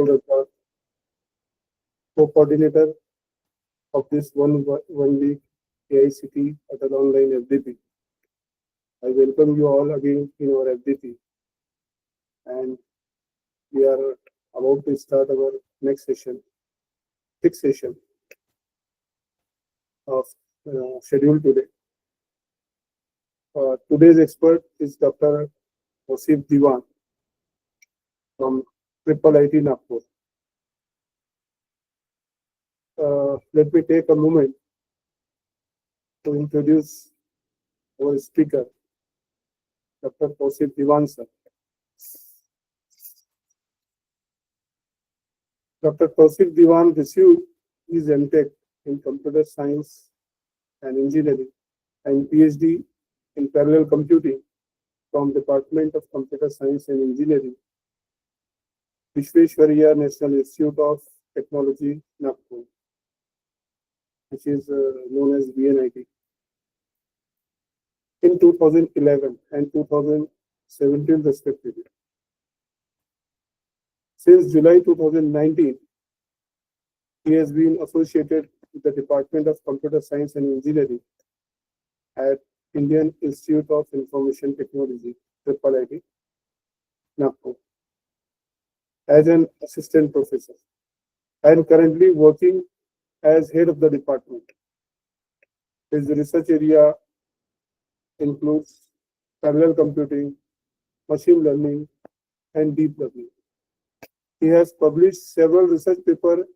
Dr. Co-coordinator of this one week Aicte at an online FDP. I welcome you all again in our FDP, and we are about to start our next session, sixth session of schedule today. Today's expert is Dr. Tausif Diwan from IIIT Nagpur. Let me take a moment to introduce our speaker, Dr. Tausif Diwan sir. Dr. Tausif Diwan received his MTech in Computer Science and Engineering and PhD in Parallel Computing from Department of Computer Science and Engineering, Visvesvaraya National Institute of Technology, Nagpur, which is known as VNIT, in 2011 and 2017 respectively. Since July 2019, he has been associated with the Department of Computer Science and Engineering at Indian Institute of Information Technology, IIIT, Nagpur, as an assistant professor, and currently working as head of the department. His research area includes parallel computing, machine learning, and deep learning. He has published several research papers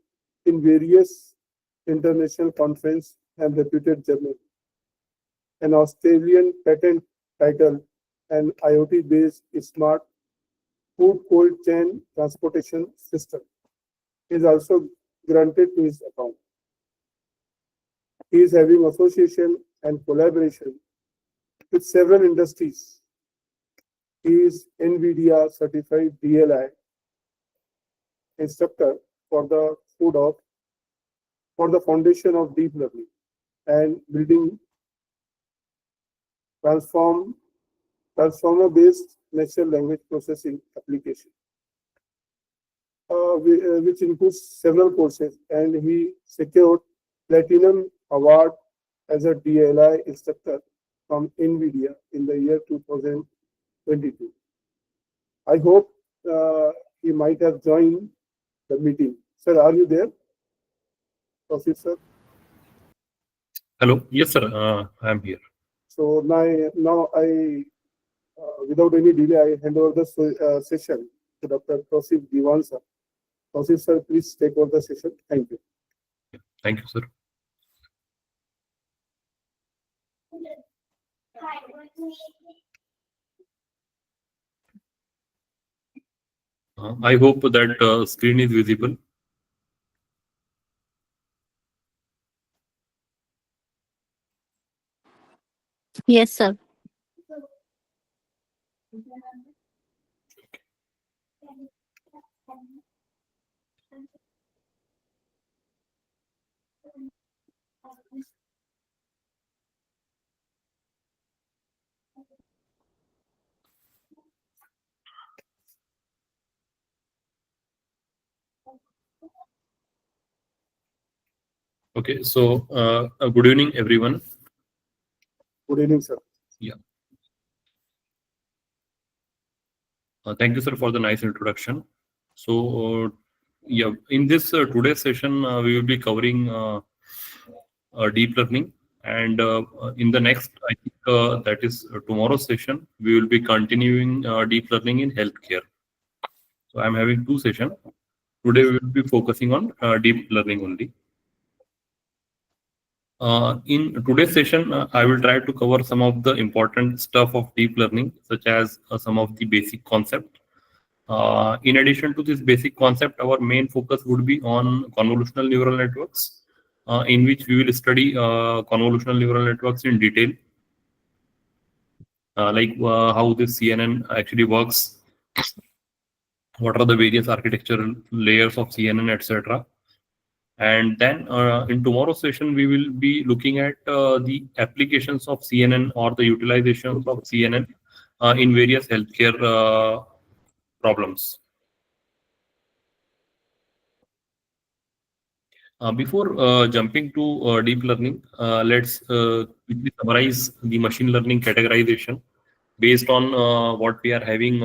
in various international conferences and reputed journals. An Australian patent title and IoT-based smart food cold chain transportation system is also granted to his account. He is having association and collaboration with several industries. He is NVIDIA certified DLI instructor for the foundation of deep learning and building transformer-based natural language processing application, which includes several courses, and he secured Platinum Award as a DLI instructor from NVIDIA in the year 2022. I hope he might have joined the meeting. Sir, are you there? Tausif sir? Hello. Yes, sir. I am here. So now I, without any delay, I hand over the session to Dr. Tausif Diwan sir. Tausif sir, please take over the session. Thank you. Thank you, sir. I hope that screen is visible. Yes, sir. Okay, so good evening, everyone. Good evening, sir. Yeah. Thank you, sir, for the nice introduction. So, yeah, in this today's session, we will be covering deep learning, and in the next, I think that is tomorrow's session, we will be continuing deep learning in healthcare. So, I'm having two sessions. Today, we will be focusing on deep learning only. In today's session, I will try to cover some of the important stuff of deep learning, such as some of the basic concept. In addition to this basic concept, our main focus would be on convolutional neural networks, in which we will study convolutional neural networks in detail, like how this CNN actually works, what are the various architectural layers of CNN, etc. And then in tomorrow's session, we will be looking at the applications of CNN or the utilizations of CNN in various healthcare problems. Before jumping to deep learning, let's quickly summarize the machine learning categorization based on what we are having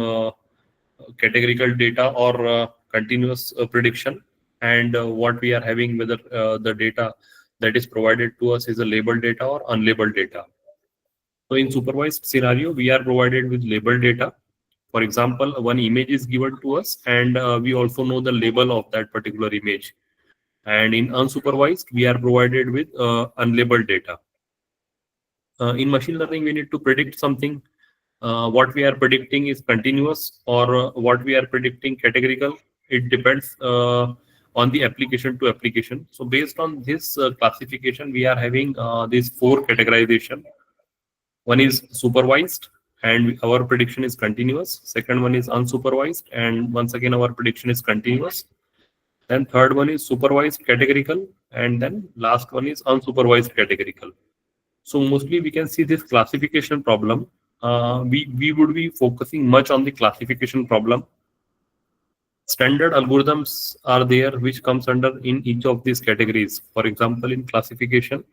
categorical data or continuous prediction, and what we are having, whether the data that is provided to us is a labeled data or unlabeled data. So in supervised scenario, we are provided with labeled data. For example, one image is given to us, and we also know the label of that particular image. And in unsupervised, we are provided with unlabeled data. In machine learning, we need to predict something. What we are predicting is continuous, or what we are predicting categorical. It depends on the application to application. So based on this classification, we are having these four categorization. One is supervised, and our prediction is continuous. Second one is unsupervised, and once again our prediction is continuous. Then third one is supervised categorical, and then last one is unsupervised categorical. So mostly we can see this classification problem. We would be focusing much on the classification problem. Standard algorithms are there which comes under in each of these categories. For example, in classification,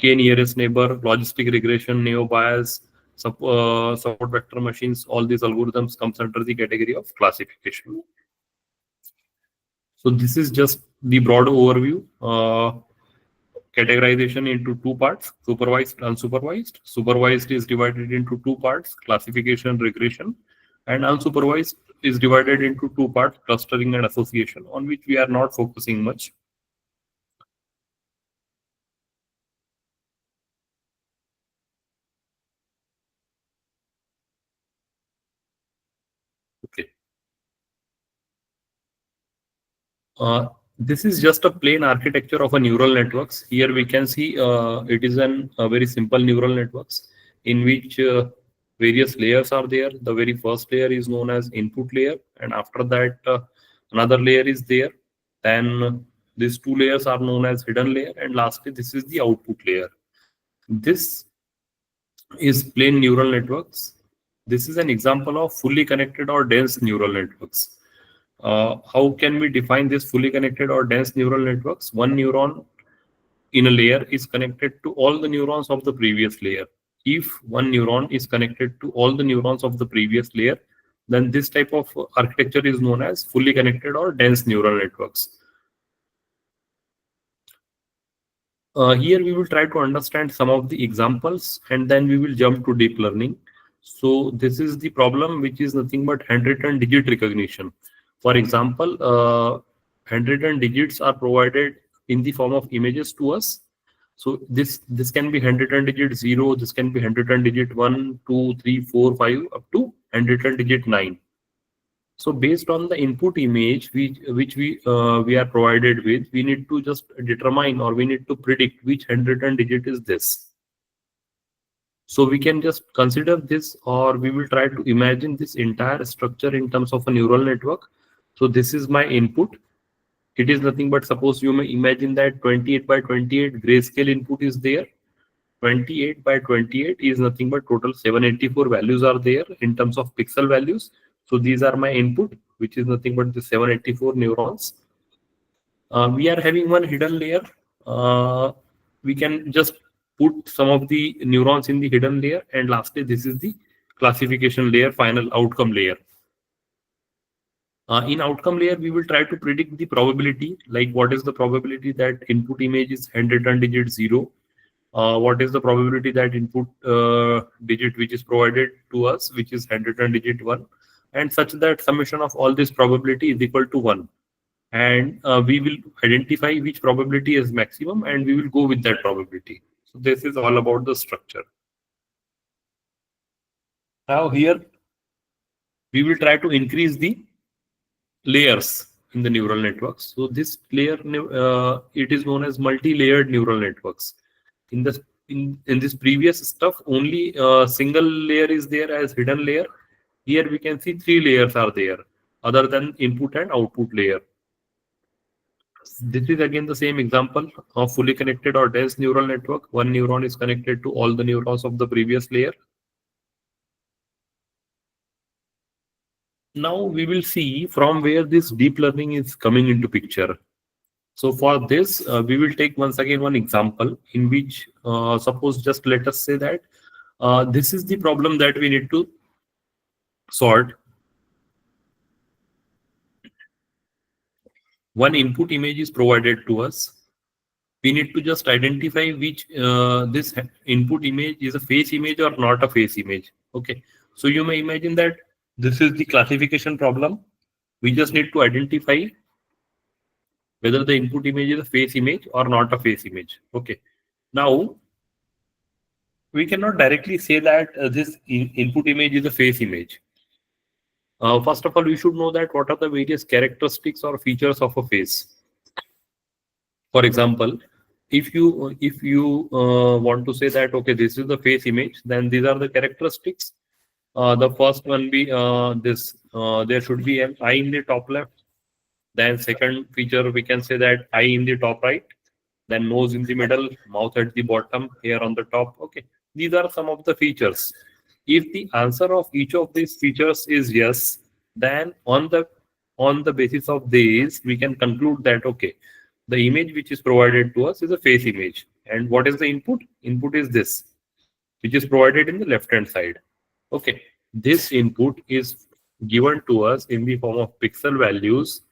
K nearest neighbor, logistic regression, neo bias, support vector machines, all these algorithms comes under the category of classification. So this is just the broad overview. Categorization into two parts, supervised, unsupervised. Supervised is divided into two parts, classification, regression, and unsupervised is divided into two parts, clustering and association, on which we are not focusing much. Okay. This is just a plain architecture of a neural networks. Here we can see it is a very simple neural networks in which various layers are there. The very first layer is known as input layer, and after that another layer is there. Then these two layers are known as hidden layer, and lastly this is the output layer. This is plain neural networks. This is an example of fully connected or dense neural networks. How can we define this fully connected or dense neural networks? One neuron in a layer is connected to all the neurons of the previous layer. If one neuron is connected to all the neurons of the previous layer, then this type of architecture is known as fully connected or dense neural networks. Here we will try to understand some of the examples, and then we will jump to deep learning. So this is the problem, which is nothing but handwritten digit recognition. For example, handwritten digits are provided in the form of images to us. So this can be handwritten digit 0, this can be handwritten digit 1, 2, 3, 4, 5, up to handwritten digit 9. So based on the input image which we are provided with, we need to just determine, or we need to predict which handwritten digit is this. So we can just consider this, or we will try to imagine this entire structure in terms of a neural network. So this is my input. It is nothing but, suppose you may imagine that 28 by 28 grayscale input is there. 28 by 28 is nothing but total 784 values are there in terms of pixel values. So these are my input, which is nothing but the 784 neurons. We are having one hidden layer. We can just put some of the neurons in the hidden layer, and lastly this is the classification layer, final outcome layer. In outcome layer, we will try to predict the probability, like what is the probability that input image is handwritten digit 0. What is the probability that input digit which is provided to us, which is handwritten digit 1, and such that summation of all this probability is equal to 1. And we will identify which probability is maximum, and we will go with that probability. So this is all about the structure. Now here we will try to increase the layers in the neural networks. So this layer, it is known as multi-layered neural networks. In this previous stuff, only a single layer is there as hidden layer. Here we can see 3 layers are there, other than input and output layer. This is again the same example of fully connected or dense neural network. One neuron is connected to all the neurons of the previous layer. Now we will see from where this deep learning is coming into picture. So for this, we will take once again one example in which, suppose just let us say that this is the problem that we need to solve. One input image is provided to us. We need to just identify which this input image is a face image or not a face image. Okay, so you may imagine that this is the classification problem. We just need to identify whether the input image is a face image or not a face image. Okay, now we cannot directly say that this input image is a face image. First of all, we should know that what are the various characteristics or features of a face. For example, if you want to say that okay, this is the face image, then these are the characteristics. The first one be this. There should be an eye in the top left. Then second feature we can say that eye in the top right. Then nose in the middle, mouth at the bottom, hair on the top. Okay, these are some of the features. If the answer of each of these features is yes, then on the basis of these we can conclude that okay, the image which is provided to us is a face image. And what is the input? Input is this, which is provided in the left hand side. Okay, this input is given to us in the form of pixel values,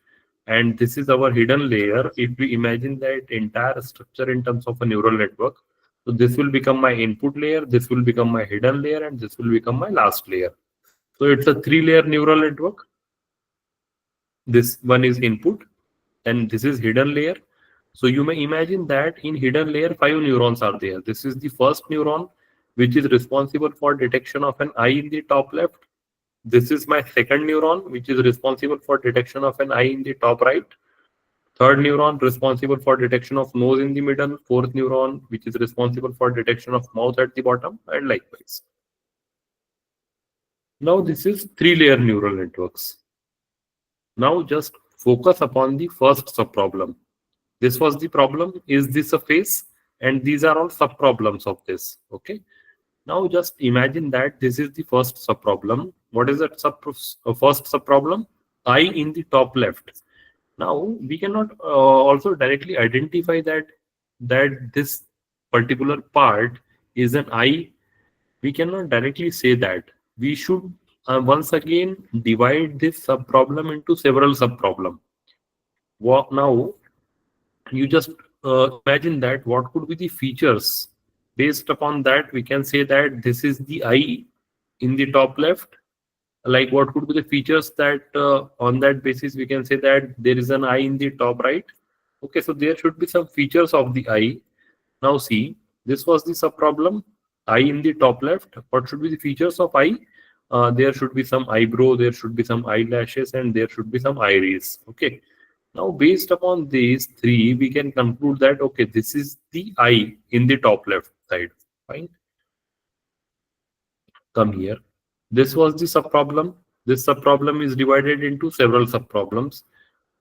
and this is our hidden layer. If we imagine that entire structure in terms of a neural network, so this will become my input layer, this will become my hidden layer, and this will become my last layer. So it's a 3-layer neural network. This one is input, and this is hidden layer. So you may imagine that in hidden layer 5 neurons are there. This is the first neuron which is responsible for detection of an eye in the top left. This is my second neuron which is responsible for detection of an eye in the top right. Third neuron responsible for detection of nose in the middle. Fourth neuron which is responsible for detection of mouth at the bottom, and likewise. Now this is 3-layer neural networks. Now just focus upon the first subproblem. This was the problem. Is this a face? And these are all subproblems of this. Okay. Now just imagine that this is the first subproblem. What is that first subproblem? Eye in the top left. Now we cannot also directly identify that this particular part is an eye. We cannot directly say that. We should once again divide this subproblem into several subproblems. Now you just imagine that what could be the features. Based upon that we can say that this is the eye in the top left. Like what could be the features that on that basis we can say that there is an eye in the top right. Okay, so there should be some features of the eye. Now see, this was the subproblem, eye in the top left. What should be the features of eye? There should be some eyebrow, there should be some eyelashes, and there should be some iris. Okay, now based upon these three we can conclude that okay, this is the eye in the top left side. Fine, come here. This was the subproblem. This subproblem is divided into several subproblems.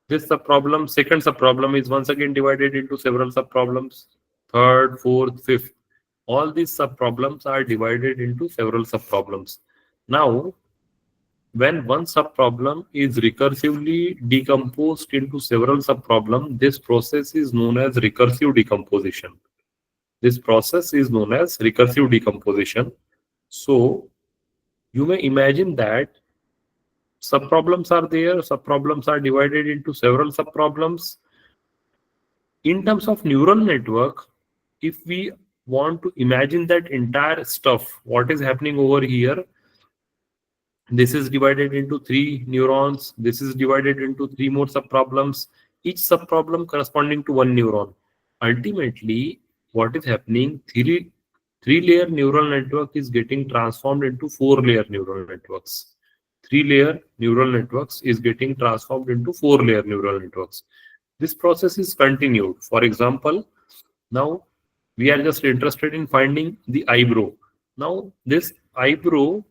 This subproblem, second subproblem, is once again divided into several subproblems. Third, fourth, fifth. All these subproblems are divided into several subproblems. Now, when one subproblem is recursively decomposed into several subproblems, this process is known as recursive decomposition. This process is known as recursive decomposition. So, you may imagine that subproblems are there, subproblems are divided into several subproblems. In terms of neural network, if we want to imagine that entire stuff, what is happening over here, this is divided into 3 neurons, this is divided into 3 more subproblems, each subproblem corresponding to 1 neuron. Ultimately, what is happening, 3-layer neural network is getting transformed into 4-layer neural networks. 3-layer neural networks is getting transformed into 4-layer neural networks. This process is continued. For example, now we are just interested in finding the eyebrow. Now this eyebrow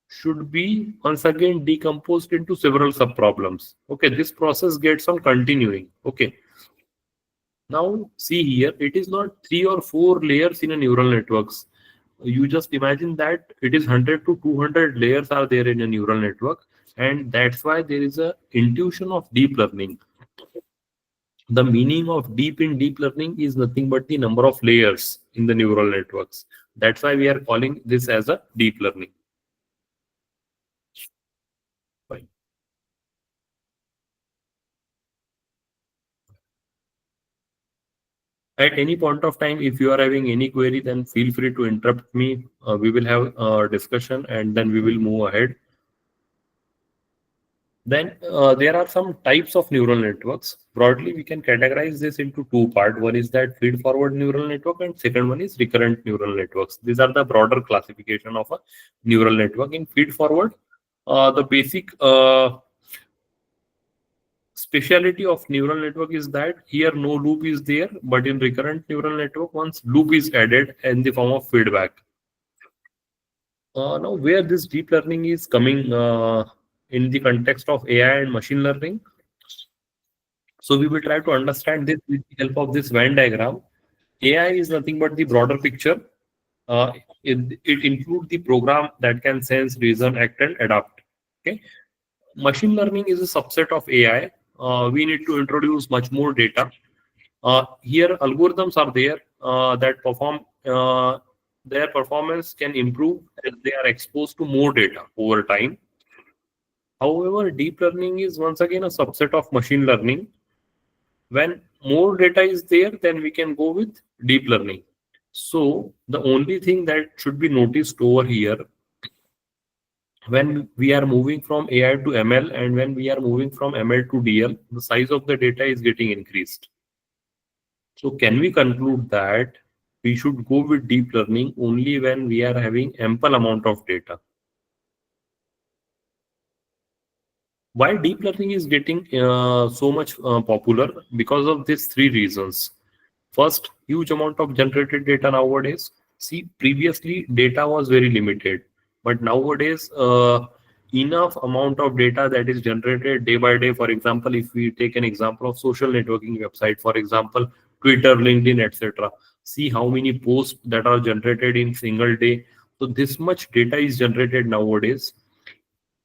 should be once again decomposed into several subproblems. Okay, this process gets on continuing. Okay. Now see here, it is not 3 or 4 layers in a neural networks. You just imagine that it is 100 to 200 layers are there in a neural network, and that's why there is a intuition of deep learning. The meaning of deep in deep learning is nothing but the number of layers in the neural networks. That's why we are calling this as a deep learning. Fine. At any point of time, if you are having any query, then feel free to interrupt me. We will have a discussion and then we will move ahead. Then there are some types of neural networks. Broadly, we can categorize this into two parts. One is that feed-forward neural network, and second one is recurrent neural networks. These are the broader classification of a neural network. In feed-forward, the basic speciality of neural network is that here no loop is there, but in recurrent neural network, once loop is added in the form of feedback. Now, where this deep learning is coming in the context of AI and machine learning. So we will try to understand this with the help of this Venn diagram. AI is nothing but the broader picture. It includes the program that can sense, reason, act, and adapt. Okay. Machine learning is a subset of AI. We need to introduce much more data. Here, algorithms are there that perform. Their performance can improve as they are exposed to more data over time. However, deep learning is once again a subset of machine learning. When more data is there, then we can go with deep learning. So the only thing that should be noticed over here, when we are moving from AI to ML and when we are moving from ML to DL, the size of the data is getting increased. So can we conclude that we should go with deep learning only when we are having ample amount of data? Why deep learning is getting so much popular? Because of these three reasons. First, huge amount of generated data nowadays. See, previously data was very limited, but nowadays enough amount of data that is generated day by day. For example, if we take an example of social networking website, for example, Twitter, LinkedIn, etc. See how many posts that are generated in single day. So this much data is generated nowadays.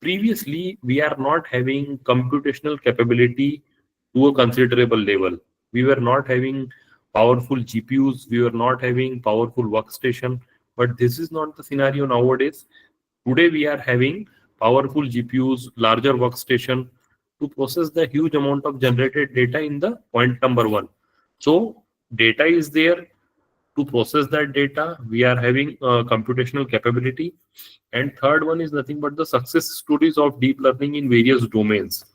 Previously, we are not having computational capability to a considerable level. We were not having powerful GPUs, we were not having powerful workstation, but this is not the scenario nowadays. Today we are having powerful GPUs, larger workstation to process the huge amount of generated data in the point number one. So data is there to process that data. We are having computational capability. And third one is nothing but the success stories of deep learning in various domains.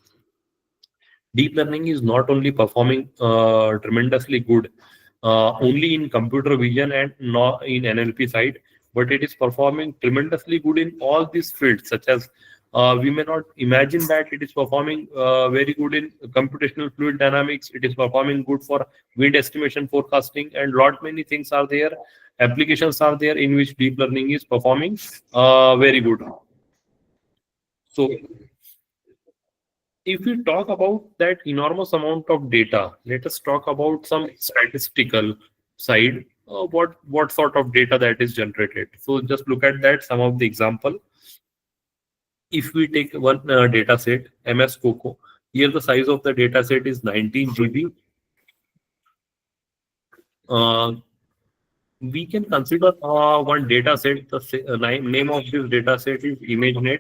Deep learning is not only performing tremendously good only in computer vision and not in NLP side, but it is performing tremendously good in all these fields, such as we may not imagine that it is performing very good in computational fluid dynamics. It is performing good for wind estimation forecasting, and lot many things are there. Applications are there in which deep learning is performing very good. So if we talk about that enormous amount of data, let us talk about some statistical side. What sort of data that is generated? So just look at that. Some of the example. If we take one data set, MS Coco, here the size of the data set is 19 GB. We can consider one data set. The name of this data set is ImageNet,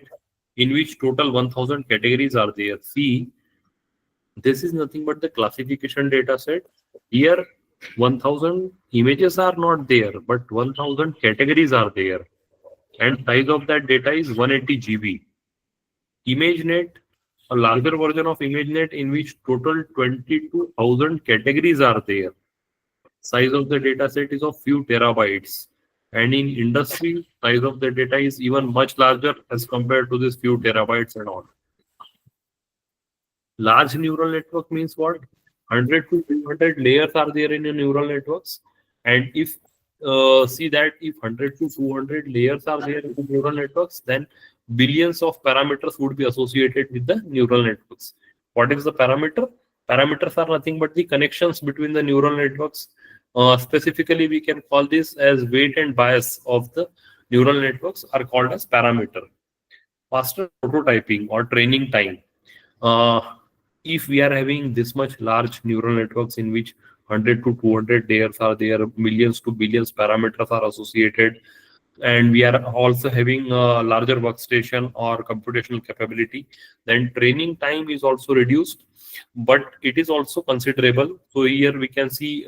in which total 1000 categories are there. See, this is nothing but the classification data set. Here, 1000 images are not there, but 1000 categories are there. And size of that data is 180 GB. ImageNet, a larger version of ImageNet in which total 22,000 categories are there. Size of the data set is of few terabytes. And in industry, size of the data is even much larger as compared to this few terabytes and all. Large neural network means what? 100 to 200 layers are there in a neural networks. And if see that if 100 to 200 layers are there in the neural networks, then billions of parameters would be associated with the neural networks. What is the parameter? Parameters are nothing but the connections between the neural networks. Specifically, we can call this as weight and bias of the neural networks are called as parameter. Faster prototyping or training time. if we are having this much large neural networks in which 100 to 200 layers are there, millions to billions parameters are associated, and we are also having a larger workstation or computational capability, then training time is also reduced, but it is also considerable. So here we can see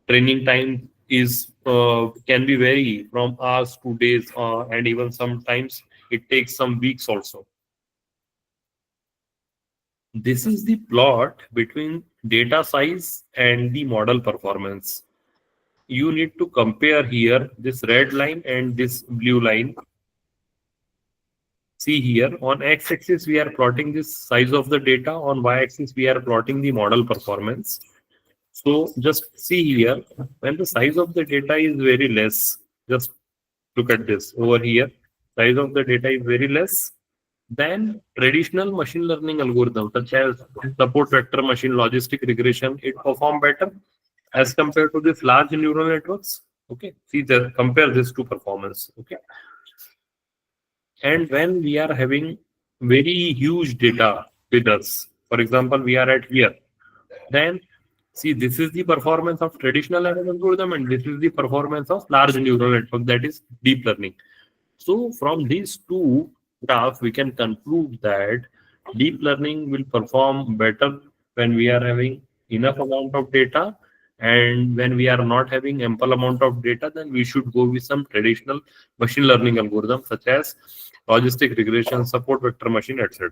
training time is can be vary from hours to days, and even sometimes it takes some weeks also. This is the plot between data size and the model performance. You need to compare here this red line and this blue line. See here, on x-axis we are plotting this size of the data, on y-axis we are plotting the model performance. So just see here, when the size of the data is very less, just look at this over here, size of the data is very less, then traditional machine learning algorithms such as support vector machine, logistic regression, it perform better as compared to this large neural networks. Okay, see the compare this to performance. Okay, and when we are having very huge data with us, for example, we are at here, then see this is the performance of traditional algorithm and this is the performance of large neural network, that is deep learning. So from these two graphs, we can conclude that deep learning will perform better when we are having enough amount of data, and when we are not having ample amount of data, then we should go with some traditional machine learning algorithms such as logistic regression, support vector machine, etc.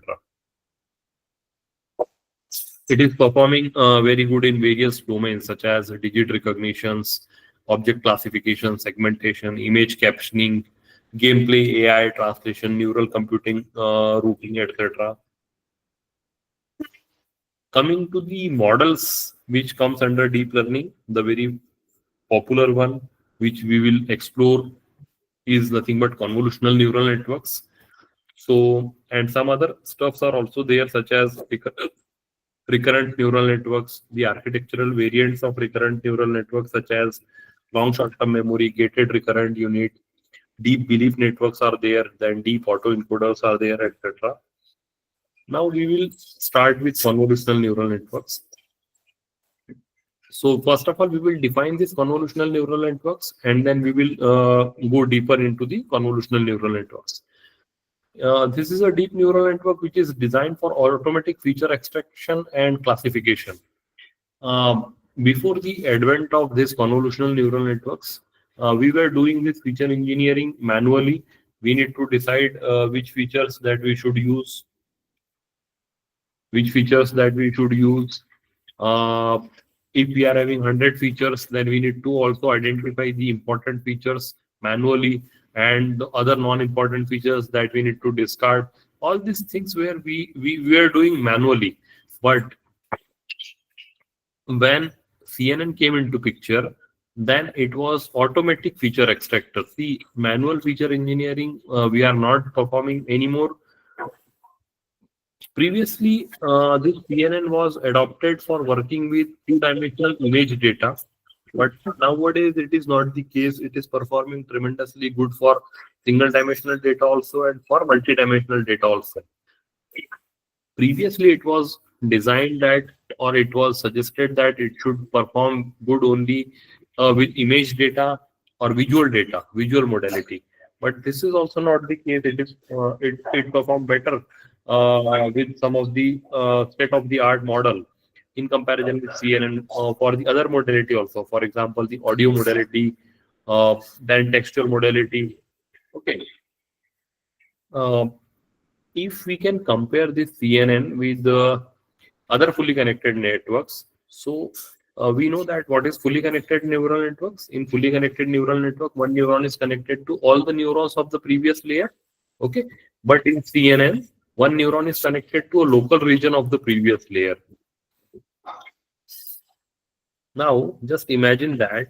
It is performing very good in various domains such as digit recognitions, object classification, segmentation, image captioning, gameplay, AI, translation, neural computing, routing, etc. Coming to the models which comes under deep learning, the very popular one which we will explore is nothing but convolutional neural networks. So, and some other stuffs are also there such as recurrent neural networks, the architectural variants of recurrent neural networks such as long short-term memory, gated recurrent unit, deep belief networks are there, then deep autoencoders are there, etc. Now we will start with convolutional neural networks. So first of all, we will define these convolutional neural networks, and then we will go deeper into the convolutional neural networks. This is a deep neural network which is designed for automatic feature extraction and classification. Before the advent of these convolutional neural networks, we were doing this feature engineering manually. We need to decide which features that we should use, Uh, if we are having 100 features, then we need to also identify the important features manually and the other non-important features that we need to discard. All these things where we were doing manually. But when CNN came into picture, then it was automatic feature extractor. See, manual feature engineering, we are not performing anymore. Previously, this CNN was adopted for working with two-dimensional image data, but nowadays it is not the case. It is performing tremendously good for single-dimensional data also and for multi-dimensional data also. Previously, it was designed that, or it was suggested that it should perform good only with image data or visual modality. But this is also not the case. It perform better with some of the state-of-the-art model in comparison with CNN for the other modality also. For example, the audio modality, then textual modality. Okay. Uh, if we can compare this CNN with the other fully connected networks, so we know that what is fully connected neural networks. In fully connected neural network, one neuron is connected to all the neurons of the previous layer. Okay, but in CNN, one neuron is connected to a local region of the previous layer. Now, just imagine that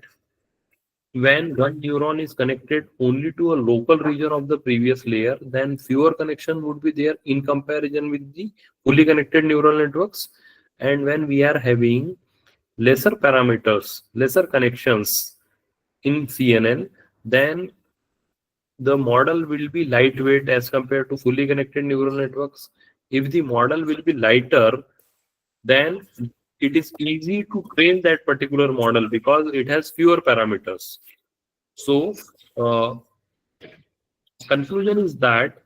when one neuron is connected only to a local region of the previous layer, then fewer connection would be there in comparison with the fully connected neural networks. And when we are having lesser parameters, lesser connections in CNN, then the model will be lightweight as compared to fully connected neural networks. If the model will be lighter, then it is easy to train that particular model because it has fewer parameters. So conclusion is that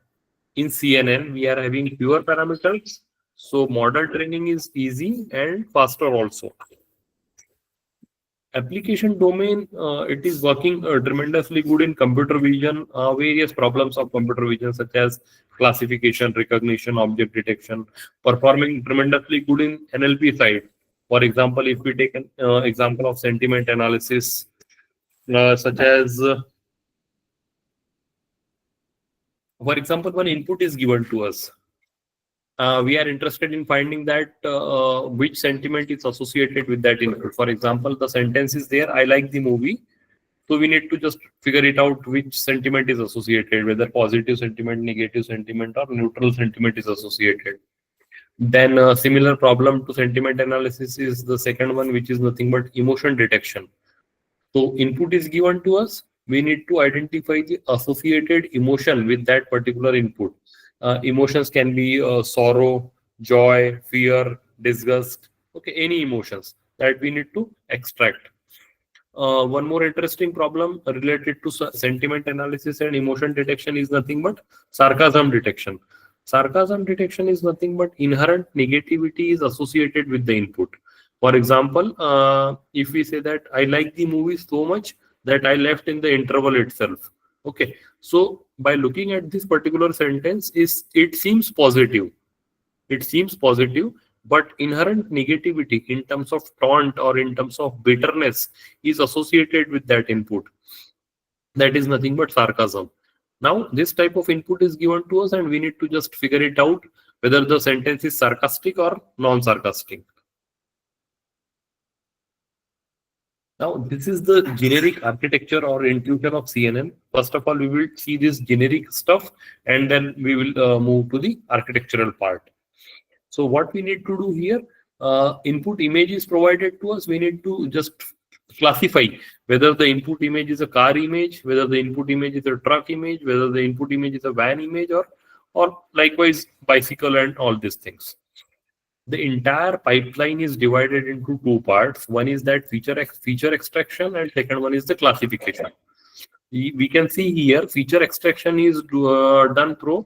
in CNN we are having fewer parameters, so model training is easy and faster also. Application domain, it is working tremendously good in computer vision. Various problems of computer vision such as classification, recognition, object detection, performing tremendously good in NLP side. For example, if we take an example of sentiment analysis, such as for example, one input is given to us. We are interested in finding that which sentiment is associated with that input. For example, the sentence is there, I like the movie. So we need to just figure it out which sentiment is associated, whether positive sentiment, negative sentiment, or neutral sentiment is associated. Then a similar problem to sentiment analysis is the second one, which is nothing but emotion detection. So input is given to us. We need to identify the associated emotion with that particular input. Emotions can be sorrow, joy, fear, disgust. Okay, any emotions that we need to extract. One more interesting problem related to sentiment analysis and emotion detection is nothing but sarcasm detection. Sarcasm detection is nothing but inherent negativity is associated with the input. For example, if we say that I like the movie so much that I left in the interval itself. Okay, so by looking at this particular sentence, it seems positive. It seems positive, but inherent negativity in terms of taunt or in terms of bitterness is associated with that input. That is nothing but sarcasm. Now, this type of input is given to us, and we need to just figure it out whether the sentence is sarcastic or non-sarcastic. Now, this is the generic architecture or intuition of CNN. First of all, we will see this generic stuff, and then we will move to the architectural part. So what we need to do here, input image is provided to us. We need to just classify whether the input image is a car image, whether the input image is a truck image, whether the input image is a van image, or likewise bicycle and all these things. The entire pipeline is divided into two parts. One is that feature extraction, and second one is the classification. We can see here feature extraction is done through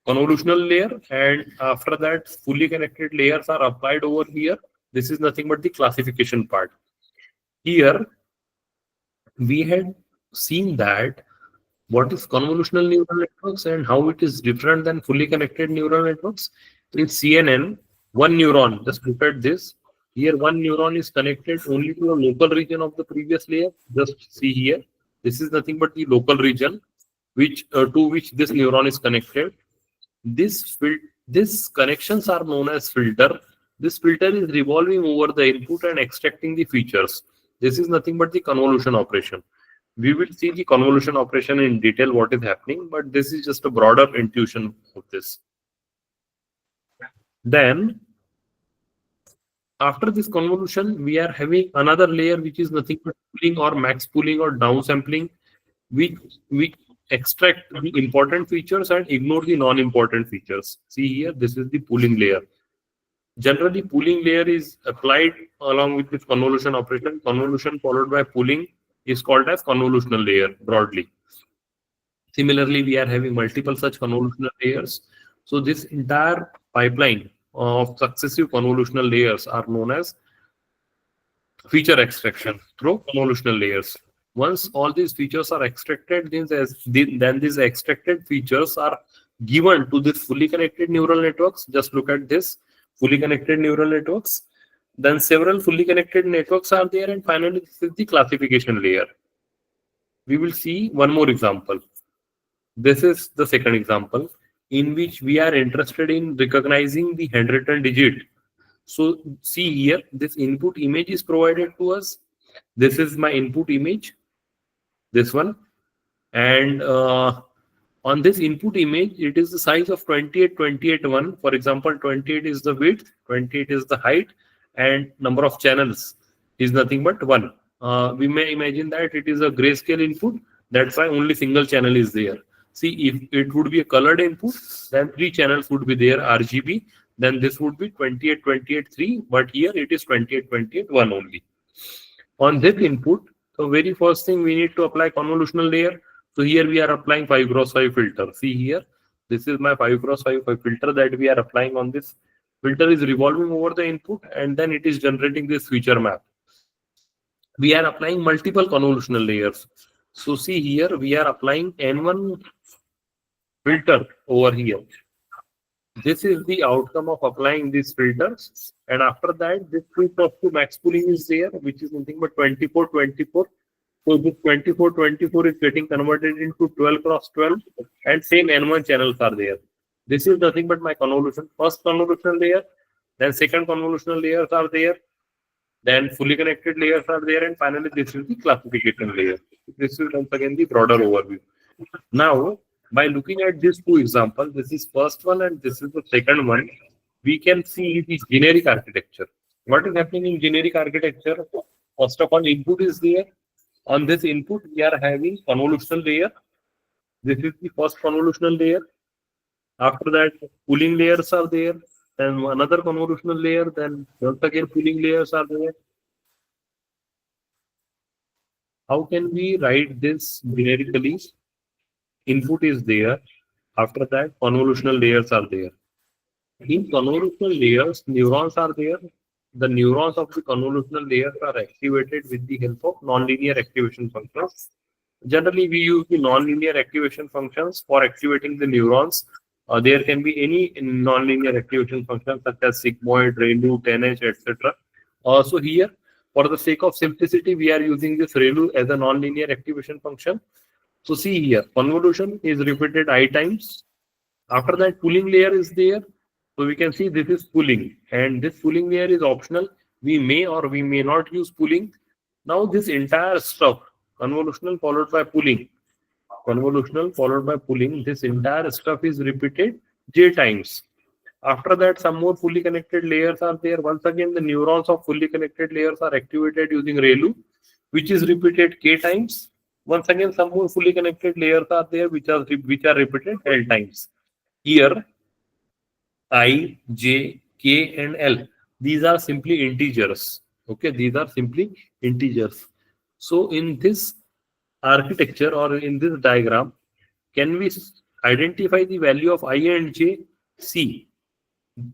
convolutional layer, and after that fully connected layers are applied over here. This is nothing but the classification part. Here we had seen that what is convolutional neural networks and how it is different than fully connected neural networks. In CNN, one neuron, just look at this. Here one neuron is connected only to a local region of the previous layer. Just see here. This is nothing but the local region to which this neuron is connected. These connections are known as filter. This filter is revolving over the input and extracting the features. This is nothing but the convolution operation. We will see the convolution operation in detail what is happening, but this is just a broader intuition of this. Then after this convolution, we are having another layer which is nothing but pooling or max pooling or downsampling, which extract the important features and ignore the non-important features. See here, this is the pooling layer. Generally, pooling layer is applied along with this convolution operation. Convolution followed by pooling is called as convolutional layer broadly. Similarly, we are having multiple such convolutional layers. So this entire pipeline of successive convolutional layers are known as feature extraction through convolutional layers. Once all these features are extracted, then these extracted features are given to the fully connected neural networks. Just look at this, fully connected neural networks. Then several fully connected networks are there, and finally this is the classification layer. We will see one more example. This is the second example in which we are interested in recognizing the handwritten digit. So see here, this input image is provided to us. This is my input image, this one. And on this input image, it is the size of 28, 28, 1. For example, 28 is the width, 28 is the height, and number of channels is nothing but 1. We may imagine that it is a grayscale input. That's why only single channel is there. See, if it would be a colored input, then 3 channels would be there, RGB. then this would be 28, 28, 3, but here it is 28, 28, 1 only. On this input, so very first thing we need to apply convolutional layer. So here we are applying 5 cross 5 filter. See here, this is my 5 cross 5 filter that we are applying on this. Filter is revolving over the input and then it is generating this feature map. We are applying multiple convolutional layers. So see here, we are applying N1 filter over here. This is the outcome of applying these filters. And after that, this 2+2 max pooling is there, which is nothing but 24, 24. So this 24, 24 is getting converted into 12 cross 12 and same N1 channels are there. This is nothing but my convolution. First convolutional layer, then second convolutional layers are there, then fully connected layers are there, and finally this is the classification layer. This is once again the broader overview. Now, by looking at these two examples, this is first one and this is the second one, we can see the generic architecture. What is happening in generic architecture? First of all, input is there. On this input, we are having convolutional layer. This is the first convolutional layer. After that, pooling layers are there. Then another convolutional layer. Then once again, pooling layers are there. How can we write this generically? Input is there. After that, convolutional layers are there. In convolutional layers, neurons are there. The neurons of the convolutional layers are activated with the help of nonlinear activation functions. Generally, we use the nonlinear activation functions for activating the neurons. There can be any nonlinear activation functions such as sigmoid, ReLU, 10H, etc. So here, for the sake of simplicity, we are using this ReLU as a nonlinear activation function. So see here, convolution is repeated I times. After that, pooling layer is there. So we can see this is pooling, and this pooling layer is optional. We may or we may not use pooling. Now this entire stuff, convolutional followed by pooling, convolutional followed by pooling, this entire stuff is repeated J times. After that, some more fully connected layers are there. Once again, the neurons of fully connected layers are activated using ReLU, which is repeated K times. Once again, some more fully connected layers are there, which are repeated L times. Here, I, J, K, and L. These are simply integers. Okay, these are simply integers. So in this architecture or in this diagram, can we identify the value of I and J? See,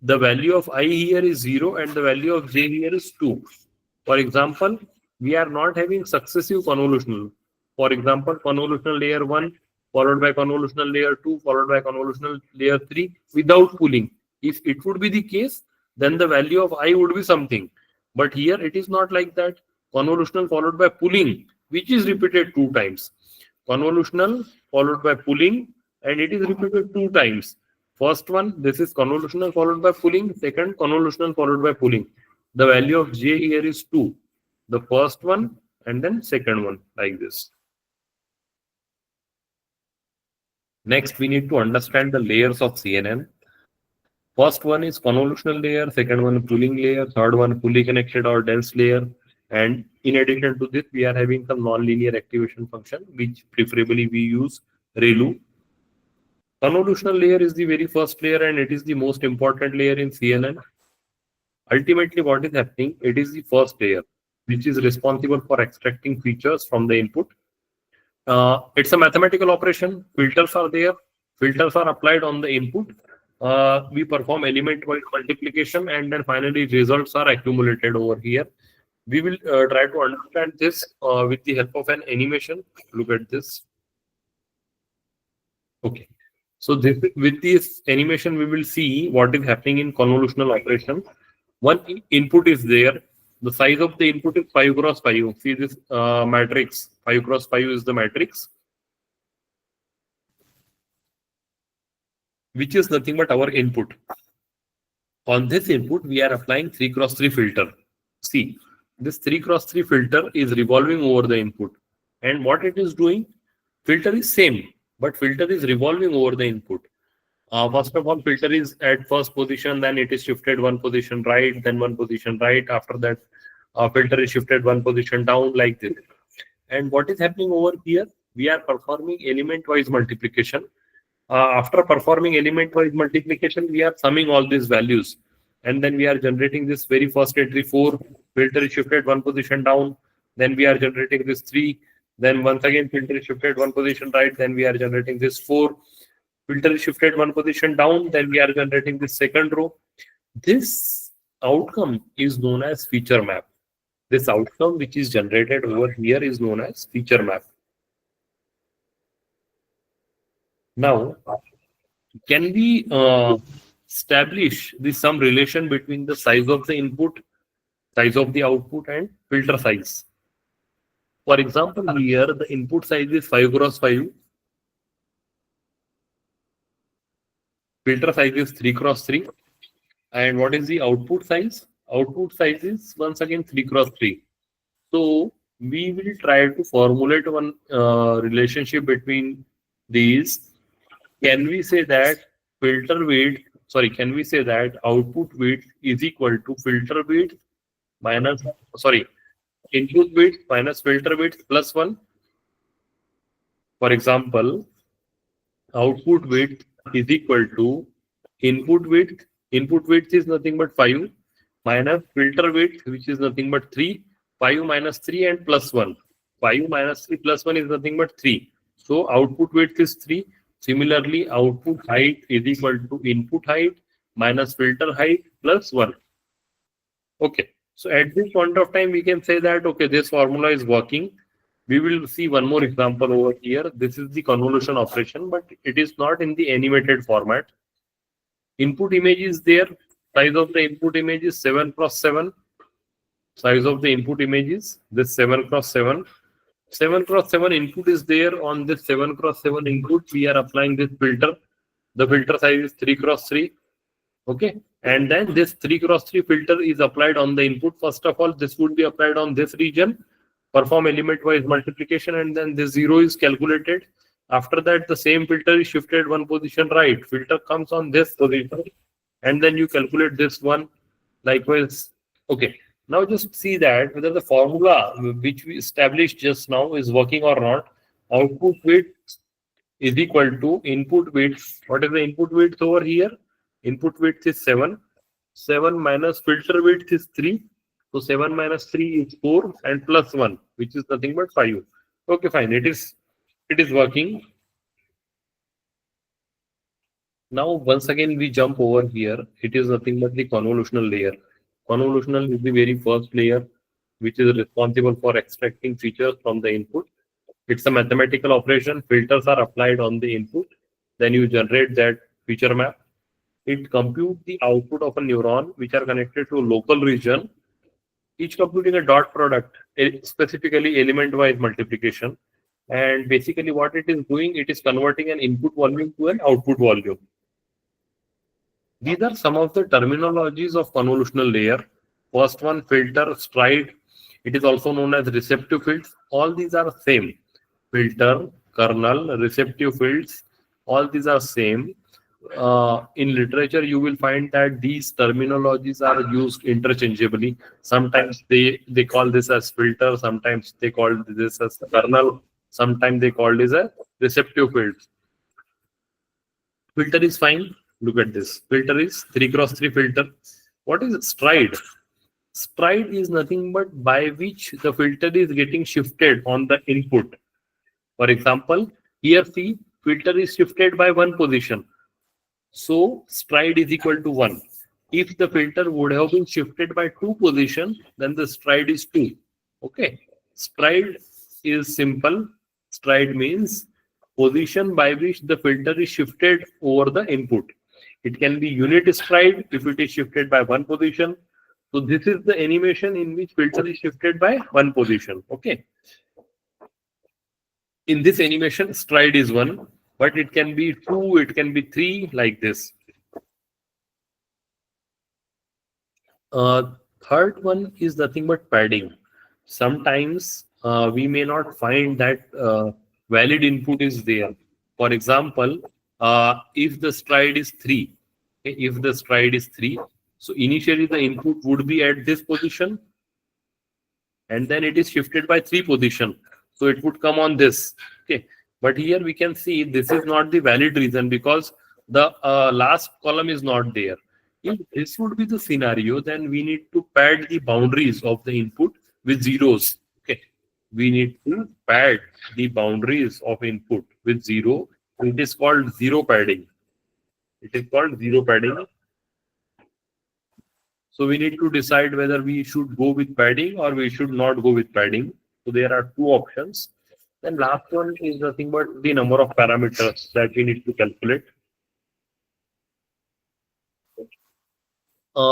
the value of I here is 0 and the value of J here is 2. For example, we are not having successive convolutional. For example, convolutional layer 1 followed by convolutional layer 2 followed by convolutional layer 3 without pooling. If it would be the case, then the value of I would be something. But here it is not like that. Convolutional followed by pooling, which is repeated 2 times. Convolutional followed by pooling, and it is repeated 2 times. First one, this is convolutional followed by pooling. Second, convolutional followed by pooling. The value of J here is 2. The first one and then second one, like this. Next, we need to understand the layers of CNN. First one is convolutional layer, second one pooling layer, third one fully connected or dense layer. And in addition to this, we are having some nonlinear activation function, which preferably we use ReLU. Convolutional layer is the very first layer and it is the most important layer in CNN. Ultimately, what is happening? It is the first layer, which is responsible for extracting features from the input. It's a mathematical operation. Filters are there. Filters are applied on the input. We perform element-wise multiplication and then finally results are accumulated over here. We will try to understand this with the help of an animation. Look at this. Okay. So with this animation, we will see what is happening in convolutional operation. One input is there. The size of the input is 5 cross 5. See this matrix. 5 cross 5 is the matrix, which is nothing but our input. On this input, we are applying 3 cross 3 filter. See, this 3 cross 3 filter is revolving over the input. And what it is doing, filter is same, but filter is revolving over the input. First of all, filter is at first position, then it is shifted one position right, then one position right. After that, filter is shifted one position down, like this. And what is happening over here? We are performing element-wise multiplication. After performing element-wise multiplication, we are summing all these values, and then we are generating this very first entry 4. Filter is shifted one position down. Then we are generating this 3. Then once again filter is shifted one position right. Then we are generating this 4. Filter is shifted one position down. Then we are generating this second row. This outcome is known as feature map. This outcome which is generated over here is known as feature map. Now, can we establish some relation between the size of the input, size of the output, and filter size? For example, here the input size is 5 cross 5. Filter size is 3 cross 3. And what is the output size? Output size is once again 3 cross 3. So we will try to formulate one relationship between these. Can we say that can we say that output width is equal to filter width minus, input width minus filter width plus 1? For example, output width is equal to input width. Input width is nothing but 5 minus filter width, which is nothing but 3. 5 minus 3 and plus 1. 5 minus 3 plus 1 is nothing but 3. So output width is 3. Similarly, output height is equal to input height minus filter height plus 1. Okay. So at this point of time, we can say that, okay, this formula is working. We will see one more example over here. This is the convolution operation, but it is not in the animated format. Input image is there. Size of the input image is 7 cross 7. Size of the input image is this 7 cross 7. 7 cross 7 input is there. On this 7 cross 7 input, we are applying this filter. The filter size is 3 cross 3. Okay. And then this 3 cross 3 filter is applied on the input. First of all, this would be applied on this region. Perform element-wise multiplication, and then this 0 is calculated. After that, the same filter is shifted one position right. Filter comes on this position, and then you calculate this one. Likewise, okay. Now just see that whether the formula which we established just now is working or not. Output width is equal to input width. What is the input width over here? Input width is 7. 7 minus filter width is 3. So 7 minus 3 is 4 and plus 1, which is nothing but 5. Okay, fine. It is working. Now, once again, we jump over here. It is nothing but the convolutional layer. Convolutional is the very first layer, which is responsible for extracting features from the input. It's a mathematical operation. Filters are applied on the input. Then you generate that feature map. It computes the output of a neuron, which are connected to a local region, each computing a dot product, specifically element-wise multiplication. And basically what it is doing, it is converting an input volume to an output volume. These are some of the terminologies of convolutional layer. First one, filter, stride. It is also known as receptive fields. All these are same. Filter, kernel, receptive fields, all these are same. In literature, you will find that these terminologies are used interchangeably. Sometimes they call this as filter, sometimes they call this as kernel, sometimes they call this as receptive fields. Filter is fine. Look at this. Filter is 3 cross 3 filter. What is stride? Stride is nothing but by which the filter is getting shifted on the input. For example, here see, filter is shifted by one position. So stride is equal to 1. If the filter would have been shifted by 2 positions, then the stride is 2. Okay. Stride is simple. Stride means position by which the filter is shifted over the input. It can be unit stride if it is shifted by one position. So this is the animation in which filter is shifted by one position. Okay. In this animation, stride is 1, but it can be 2, it can be 3, like this. Third one is nothing but padding. Sometimes we may not find that valid input is there. For example, if the stride is 3, okay, if the stride is 3, so initially the input would be at this position, and then it is shifted by 3 position. So it would come on this. Okay. But here we can see this is not the valid reason because the last column is not there. If this would be the scenario, then we need to pad the boundaries of the input with zeros. Okay, we need to pad the boundaries of input with zero. It is called zero padding. It is called zero padding. So we need to decide whether we should go with padding or we should not go with padding. So there are two options. Then last one is nothing but the number of parameters that we need to calculate.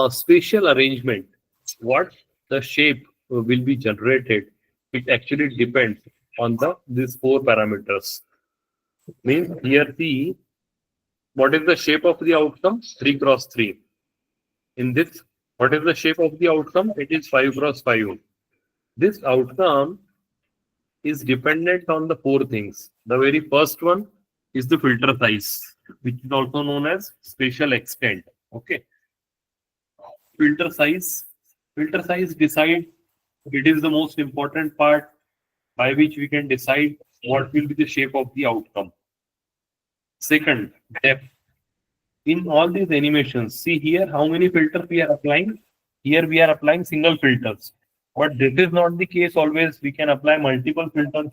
Spatial arrangement, what the shape will be generated, it actually depends on these four parameters. Means here see, what is the shape of the outcome? 3 cross 3. In this, what is the shape of the outcome? It is 5 cross 5. This outcome is dependent on the four things. The very first one is the filter size, which is also known as spatial extent. Okay. Filter size. Filter size decide, it is the most important part by which we can decide what will be the shape of the outcome. Second, depth. In all these animations, see here how many filters we are applying. Here we are applying single filters. But this is not the case always. We can apply multiple filters.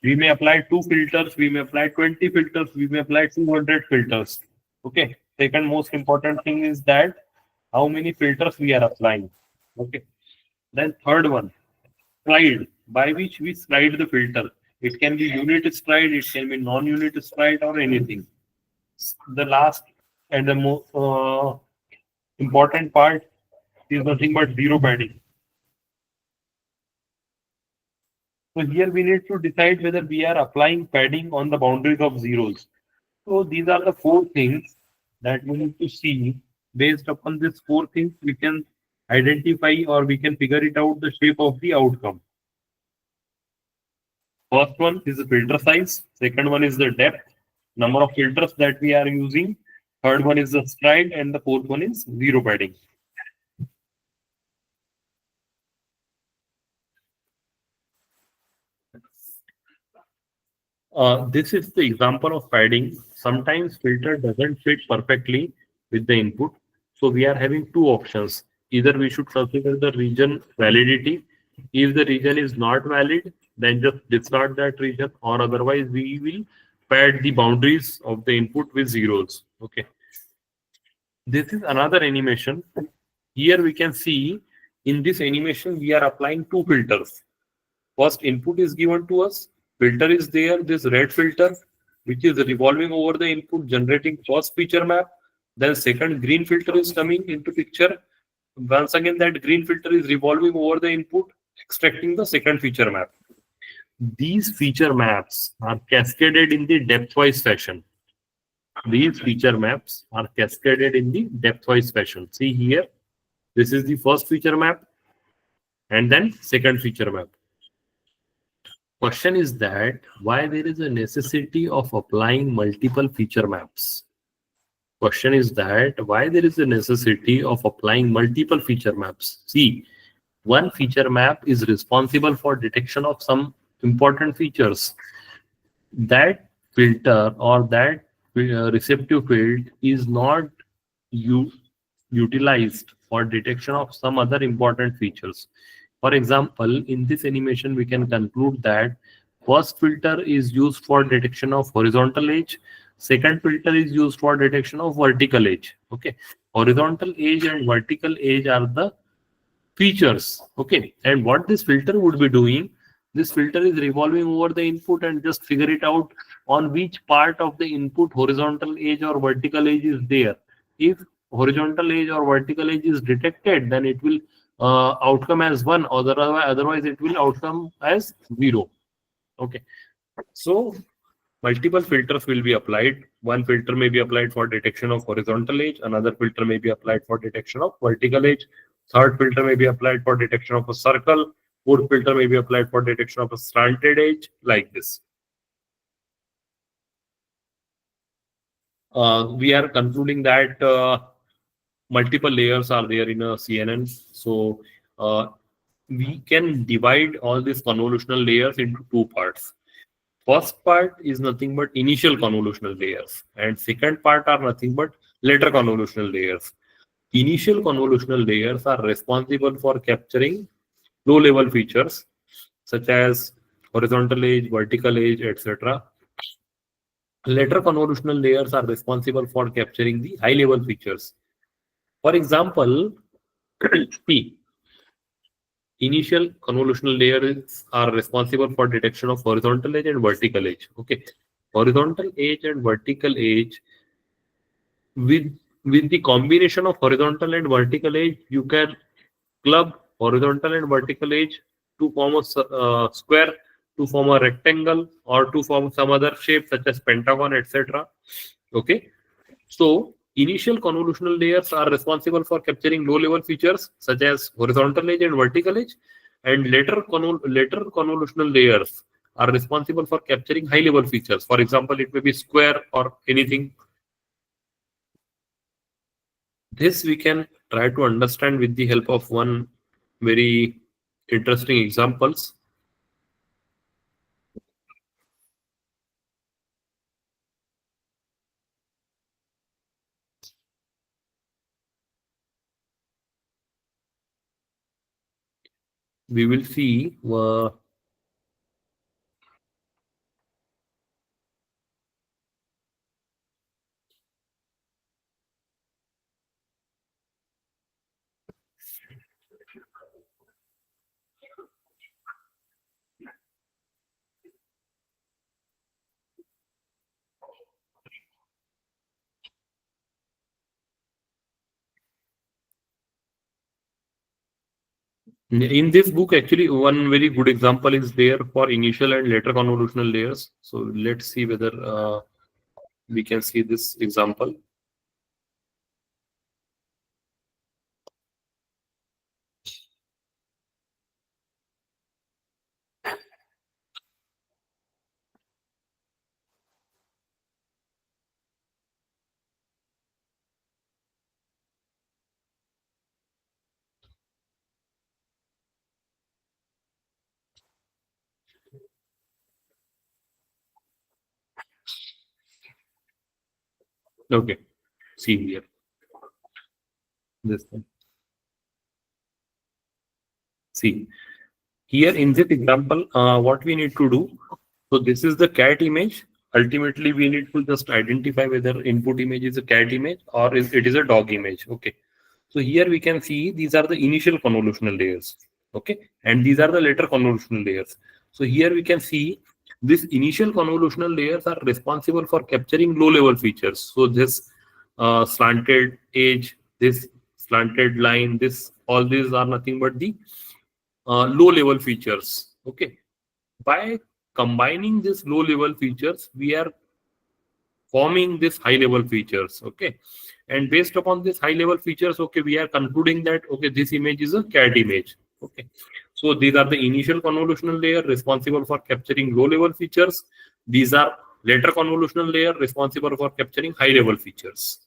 We may apply 2 filters, we may apply 20 filters, we may apply 200 filters. Okay. Second most important thing is that how many filters we are applying. Okay. Then third one, slide, by which we slide the filter. It can be unit slide, it can be non-unit slide or anything. The last and the most important part is nothing but zero padding. So here we need to decide whether we are applying padding on the boundaries of zeros. So these are the four things that we need to see. Based upon these four things, we can identify or we can figure it out the shape of the outcome. First one is the filter size. Second one is the depth, number of filters that we are using. Third one is the stride, and the fourth one is zero padding. This is the example of padding. Sometimes filter doesn't fit perfectly with the input. So we are having two options. Either we should consider the region validity. If the region is not valid, then just discard that region, or otherwise we will pad the boundaries of the input with zeros. Okay. This is another animation. Here we can see in this animation we are applying two filters. First input is given to us. Filter is there, this red filter, which is revolving over the input, generating first feature map. Then second green filter is coming into picture. Once again, that green filter is revolving over the input, extracting the second feature map. These feature maps are cascaded in the depth-wise fashion. These feature maps are cascaded in the depth-wise fashion. See here, this is the first feature map, and then second feature map. Question is that why there is a necessity of applying multiple feature maps? Question is that why there is a necessity of applying multiple feature maps? See, one feature map is responsible for detection of some important features. That filter or that receptive field is not utilized for detection of some other important features. For example, in this animation, we can conclude that first filter is used for detection of horizontal edge. Second filter is used for detection of vertical edge. Okay, horizontal edge and vertical edge are the features. Okay, and what this filter would be doing, this filter is revolving over the input and just figure it out on which part of the input horizontal edge or vertical edge is there. If horizontal edge or vertical edge is detected, then it will outcome as 1, otherwise it will outcome as 0. Okay, so multiple filters will be applied. One filter may be applied for detection of horizontal edge, another filter may be applied for detection of vertical edge, third filter may be applied for detection of a circle, fourth filter may be applied for detection of a slanted edge, like this. We are concluding that multiple layers are there in a CNN. So we can divide all these convolutional layers into two parts. First part is nothing but initial convolutional layers, and second part are nothing but later convolutional layers. Initial convolutional layers are responsible for capturing low-level features such as horizontal edge, vertical edge, etc. Later convolutional layers are responsible for capturing the high-level features. For example, P. Initial convolutional layers are responsible for detection of horizontal edge and vertical edge. Okay, horizontal edge and vertical edge, with the combination of horizontal and vertical edge, you can club horizontal and vertical edge to form a square, to form a rectangle, or to form some other shape such as pentagon, etc. Okay, so initial convolutional layers are responsible for capturing low-level features such as horizontal edge and vertical edge, and later convolutional layers are responsible for capturing high-level features. For example, it may be square or anything. This we can try to understand with the help of one very interesting examples. We will see in this book, actually, one very good example is there for initial and later convolutional layers. So let's see whether we can see this example. Okay, see here. This one. See here in this example, what we need to do. So this is the cat image. Ultimately, we need to just identify whether input image is a cat image or it is a dog image. Okay. So here we can see these are the initial convolutional layers. Okay. And these are the later convolutional layers. So here we can see these initial convolutional layers are responsible for capturing low level features. So this slanted edge, this slanted line, this, all these are nothing but the low level features. Okay. By combining these low level features, we are forming this high level features. Okay, and based upon this high level features, okay, we are concluding that okay, this image is a cat image. Okay, so these are the initial convolutional layer responsible for capturing low level features. These are later convolutional layer responsible for capturing high level features.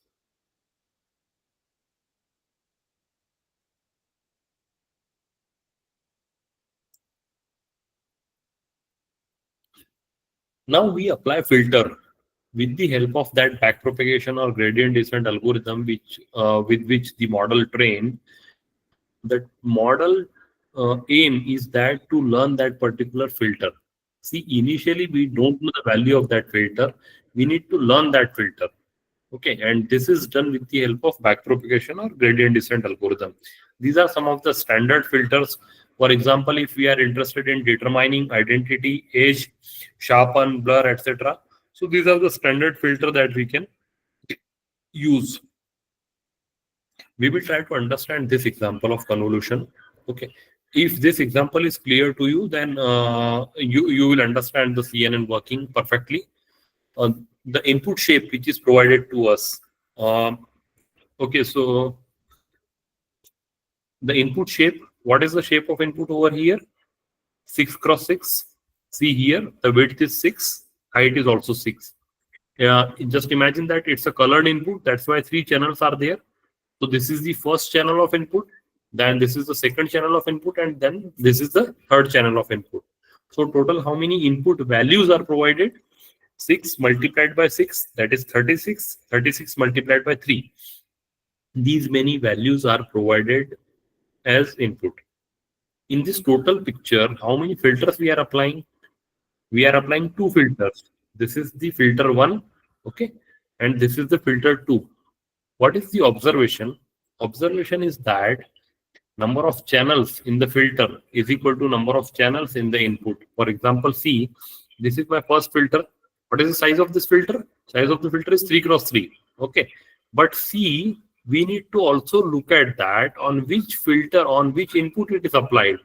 Now we apply filter with the help of that backpropagation or gradient descent algorithm, which with which the model trained. The model aim is that to learn that particular filter. See, initially we don't know the value of that filter. We need to learn that filter. Okay, and this is done with the help of backpropagation or gradient descent algorithm. These are some of the standard filters. For example, if we are interested in determining identity, age, sharpen, blur, etc. So these are the standard filter that we can use. We will try to understand this example of convolution. Okay, if this example is clear to you, then you will understand the CNN working perfectly. The input shape which is provided to us. Okay, so the input shape, what is the shape of input over here? 6 cross 6. See here, the width is 6, height is also 6. Yeah, just imagine that it's a colored input. That's why 3 channels are there. So this is the first channel of input. then this is the second channel of input, and then this is the third channel of input. So total how many input values are provided? 6 multiplied by 6, that is 36. 36 multiplied by 3. These many values are provided as input. In this total picture, how many filters we are applying? We are applying 2 filters. This is the filter 1, okay, and this is the filter 2. What is the observation? Observation is that number of channels in the filter is equal to number of channels in the input. For example, see, this is my first filter. What is the size of this filter? Size of the filter is 3 cross 3. Okay. But see, we need to also look at that on which filter, on which input it is applied.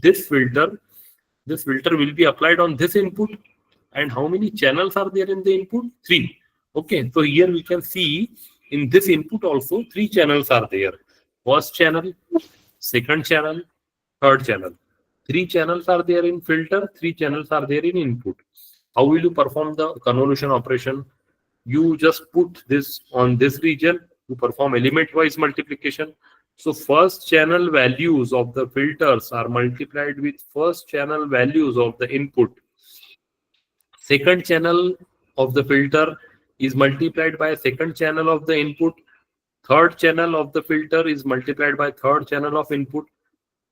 This filter will be applied on this input. And how many channels are there in the input? 3. Okay. So here we can see in this input also 3 channels are there. First channel, second channel, third channel. 3 channels are there in filter, 3 channels are there in input. How will you perform the convolution operation? You just put this on this region to perform element-wise multiplication. So first channel values of the filters are multiplied with first channel values of the input. Second channel of the filter is multiplied by second channel of the input. Third channel of the filter is multiplied by third channel of input.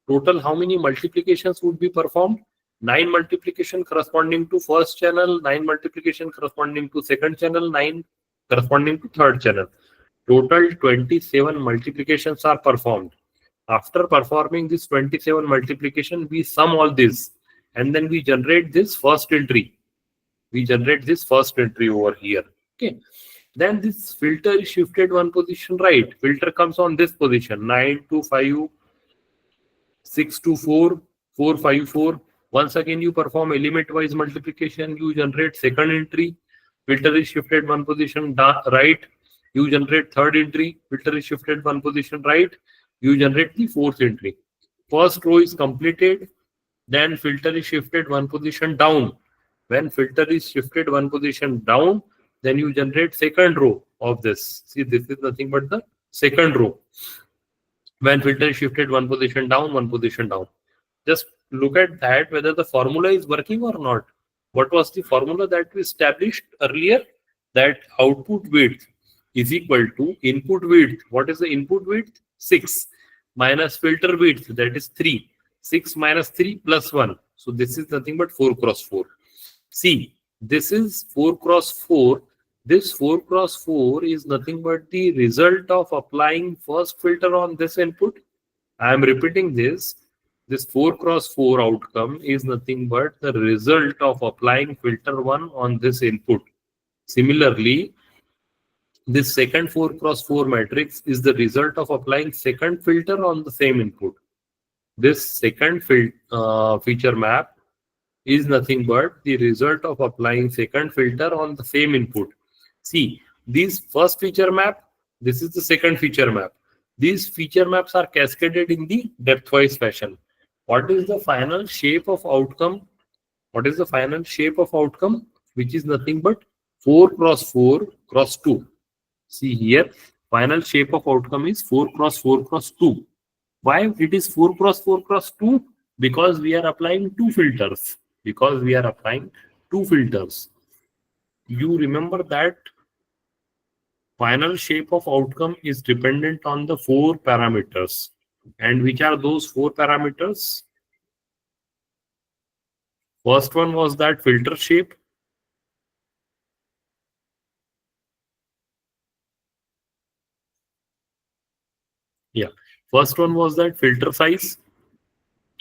Total how many multiplications would be performed? 9 multiplication corresponding to first channel, 9 multiplication corresponding to second channel, 9 corresponding to third channel. Total 27 multiplications are performed. After performing this 27 multiplication, we sum all this and then we generate this first entry. We generate this first entry over here. Okay. Then this filter is shifted one position right. Filter comes on this position 9 to 5, 6 to 4, 4, 5, 4. Once again, you perform element-wise multiplication. You generate second entry. Filter is shifted one position right. You generate third entry. Filter is shifted one position right. You generate the fourth entry. First row is completed. Then filter is shifted one position down. When filter is shifted one position down, then you generate second row of this. See, this is nothing but the second row. When filter is shifted one position down, one position down. Just look at that, whether the formula is working or not. What was the formula that we established earlier? That output width is equal to input width. What is the input width? 6 minus filter width, that is 3. 6 minus 3 plus 1. So this is nothing but 4 cross 4. See, this is 4 cross 4. This 4 cross 4 is nothing but the result of applying first filter on this input. I am repeating this. This 4 cross 4 outcome is nothing but the result of applying filter 1 on this input. Similarly, this second 4 cross 4 matrix is the result of applying second filter on the same input. This second feature map is nothing but the result of applying second filter on the same input. See, these first feature map, this is the second feature map. These feature maps are cascaded in the depth-wise fashion. What is the final shape of outcome? What is the final shape of outcome? Which is nothing but 4 cross 4 cross 2. See here, final shape of outcome is 4 cross 4 cross 2. Why it is 4 cross 4 cross 2? Because we are applying 2 filters. Because we are applying 2 filters. You remember that final shape of outcome is dependent on the 4 parameters. And which are those 4 parameters? First one was that filter shape. Yeah. First one was that filter size.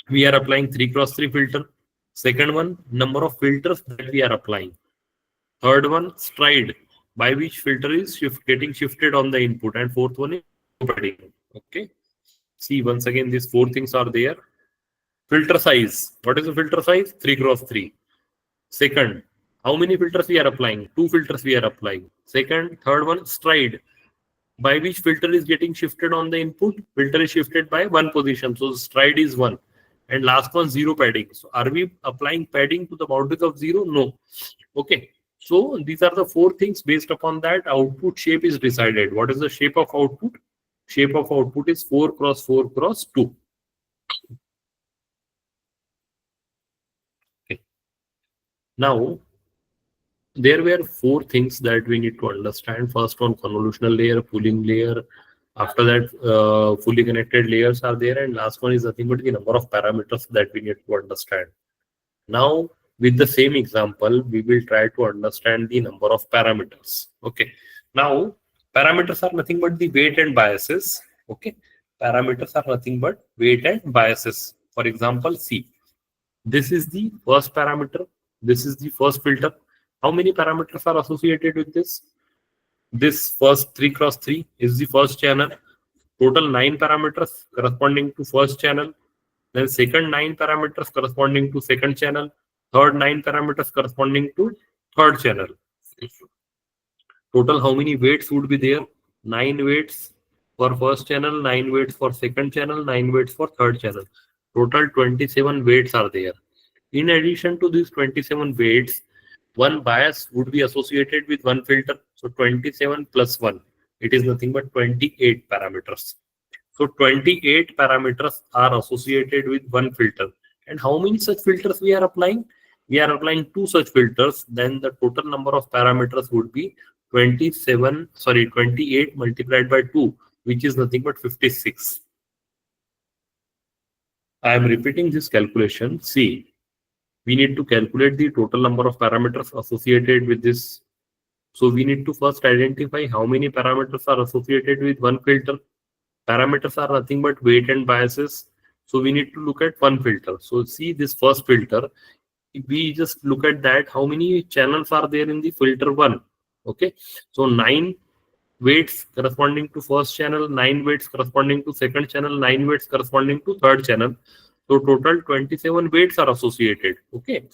We are applying 3 cross 3 filter. Second one, number of filters that we are applying. Third one, stride, by which filter is getting shifted on the input. And fourth one is padding. Okay. See, once again, these 4 things are there. Filter size. What is the filter size? 3 cross 3. Second, how many filters we are applying? 2 filters we are applying. Second, third one, stride, by which filter is getting shifted on the input. Filter is shifted by 1 position. So stride is 1. And last one, 0 padding. So are we applying padding to the boundaries of 0? No. Okay. So these are the 4 things. Based upon that, output shape is decided. What is the shape of output? shape of output is 4 cross 4 cross 2. Okay. Now, there were 4 things that we need to understand. First one, convolutional layer, pooling layer. After that, fully connected layers are there, and last one is nothing but the number of parameters that we need to understand. Now, with the same example, we will try to understand the number of parameters. Okay. Now, parameters are nothing but the weight and biases. Okay. Parameters are nothing but weight and biases. For example, see, this is the first parameter. This is the first filter. How many parameters are associated with this? This first 3 cross 3 is the first channel. Total 9 parameters corresponding to first channel. Then second 9 parameters corresponding to second channel. Third 9 parameters corresponding to third channel. Total how many weights would be there? 9 weights for first channel, 9 weights for second channel, 9 weights for third channel. Total 27 weights are there. In addition to these 27 weights, one bias would be associated with one filter. So 27 plus 1, it is nothing but 28 parameters. So 28 parameters are associated with one filter. And how many such filters we are applying? We are applying 2 such filters. Then the total number of parameters would be 28 multiplied by 2, which is nothing but 56. I am repeating this calculation. See, we need to calculate the total number of parameters associated with this. So we need to first identify how many parameters are associated with one filter. Parameters are nothing but weight and biases. So we need to look at one filter. So see this first filter. If we just look at that, how many channels are there in the filter 1? Okay. So 9 weights corresponding to first channel, 9 weights corresponding to second channel, 9 weights corresponding to third channel. So total 27 weights are associated. Okay.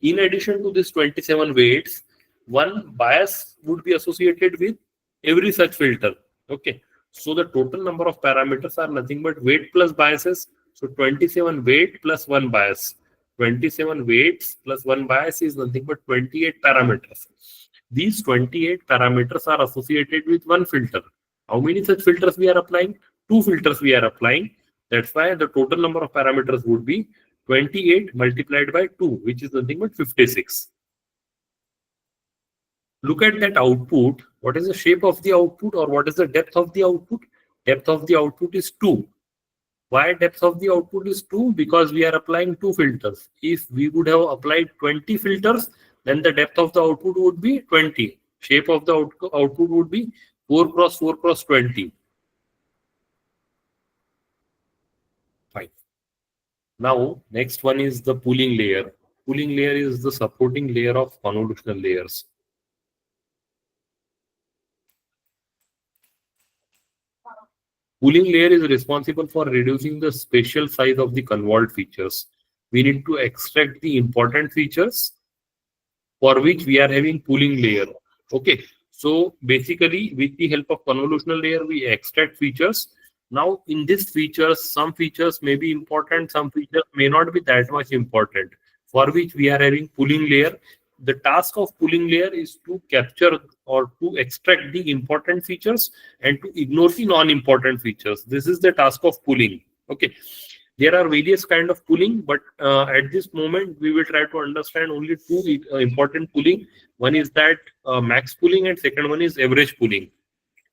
In addition to this 27 weights, one bias would be associated with every such filter. Okay. So the total number of parameters are nothing but weight plus biases. So 27 weight plus 1 bias. 27 weights plus 1 bias is nothing but 28 parameters. These 28 parameters are associated with one filter. How many such filters we are applying? 2 filters we are applying. That's why the total number of parameters would be 28 multiplied by 2, which is nothing but 56. Look at that output. What is the shape of the output, or what is the depth of the output? Depth of the output is 2. Why depth of the output is 2? Because we are applying 2 filters. If we would have applied 20 filters, then the depth of the output would be 20. Shape of the output would be 4 cross 4 cross 20. Fine. Now, next one is the pooling layer. Pooling layer is the supporting layer of convolutional layers. Pooling layer is responsible for reducing the spatial size of the convolved features. We need to extract the important features for which we are having pooling layer. Okay. So basically, with the help of convolutional layer, we extract features. Now, in these features, some features may be important, some features may not be that much important, for which we are having pooling layer. The task of pooling layer is to capture or to extract the important features and to ignore the non-important features. This is the task of pooling. Okay. There are various kind of pooling, but at this moment, we will try to understand only 2 important pooling. One is that max pooling, and second one is average pooling.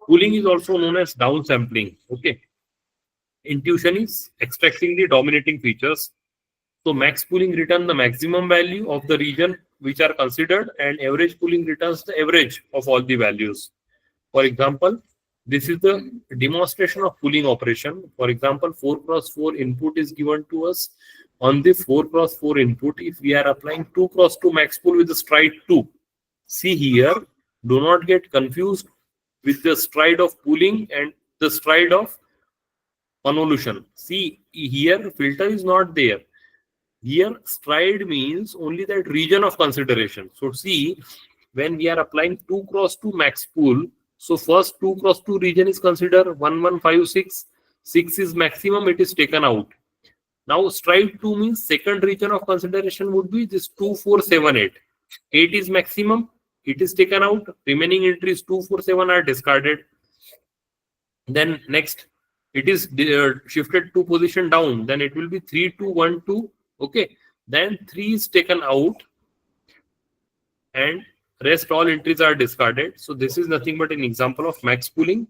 Pooling is also known as downsampling. Okay. Intuition is extracting the dominating features. So max pooling returns the maximum value of the region which are considered, and average pooling returns the average of all the values. For example, this is the demonstration of pooling operation. For example, 4 cross 4 input is given to us. On the 4 cross 4 input, if we are applying 2 cross 2 max pool with the stride 2, see here, do not get confused with the stride of pooling and the stride of convolution. See here, filter is not there. Here, stride means only that region of consideration. So see, when we are applying 2 cross 2 max pool, so first 2 cross 2 region is considered 1156. 6 is maximum, it is taken out. Now stride 2 means second region of consideration would be this 2478. 8 is maximum, it is taken out. Remaining entries 247 are discarded. Then next, it is shifted 2 position down, then it will be 3, 2, 1, 2. Okay, then 3 is taken out and rest all entries are discarded. So this is nothing but an example of max pooling.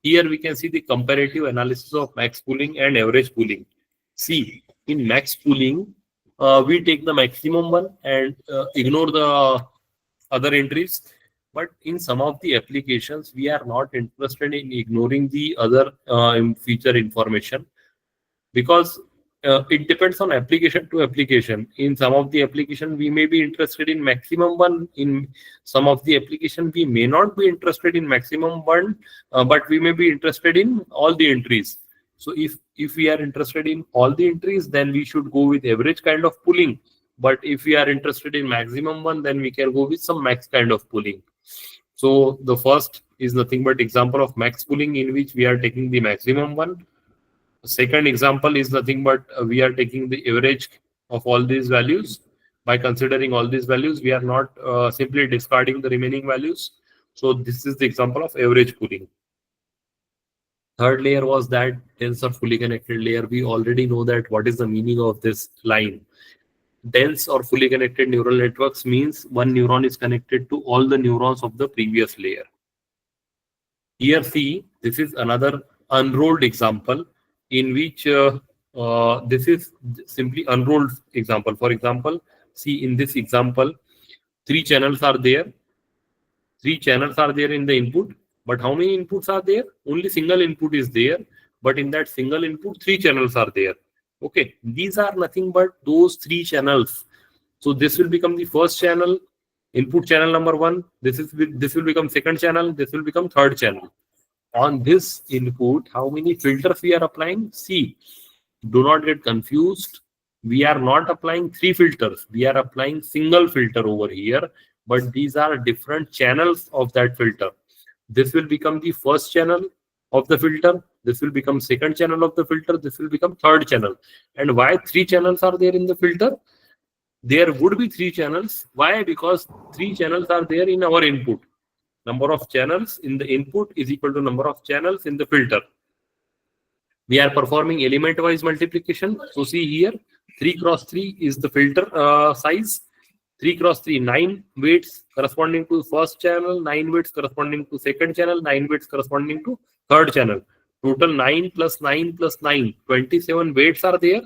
Here we can see the comparative analysis of max pooling and average pooling. See, in max pooling, we take the maximum one and ignore the other entries. But in some of the applications, we are not interested in ignoring the other feature information, because it depends on application to application. In some of the application, we may be interested in maximum one. In some of the application, we may not be interested in maximum one, but we may be interested in all the entries. So if we are interested in all the entries, then we should go with average kind of pooling. But if we are interested in maximum one, then we can go with some max kind of pooling. So the first is nothing but example of max pooling, in which we are taking the maximum one. The second example is nothing but we are taking the average of all these values. By considering all these values, we are not simply discarding the remaining values. So this is the example of average pooling. Third layer was that dense or fully connected layer. We already know that what is the meaning of this line. Dense or fully connected neural networks means one neuron is connected to all the neurons of the previous layer. Here, see, this is another unrolled example in which this is simply unrolled example. For example, see, in this example, 3 channels are there. 3 channels are there in the input, but how many inputs are there? Only single input is there, but in that single input, 3 channels are there. Okay, these are nothing but those 3 channels. So this will become the first channel, input channel number 1. This will become second channel. This will become third channel. On this input, how many filters we are applying? See, do not get confused. We are not applying 3 filters. We are applying single filter over here, but these are different channels of that filter. This will become the first channel of the filter. This will become second channel of the filter. This will become third channel. And why 3 channels are there in the filter? There would be 3 channels. Why? Because 3 channels are there in our input. Number of channels in the input is equal to number of channels in the filter. We are performing element-wise multiplication. So see here, 3 cross 3 is the filter size. 3 cross 3, 9 weights corresponding to first channel, 9 weights corresponding to second channel, 9 weights corresponding to third channel. Total 9 plus 9 plus 9, 27 weights are there.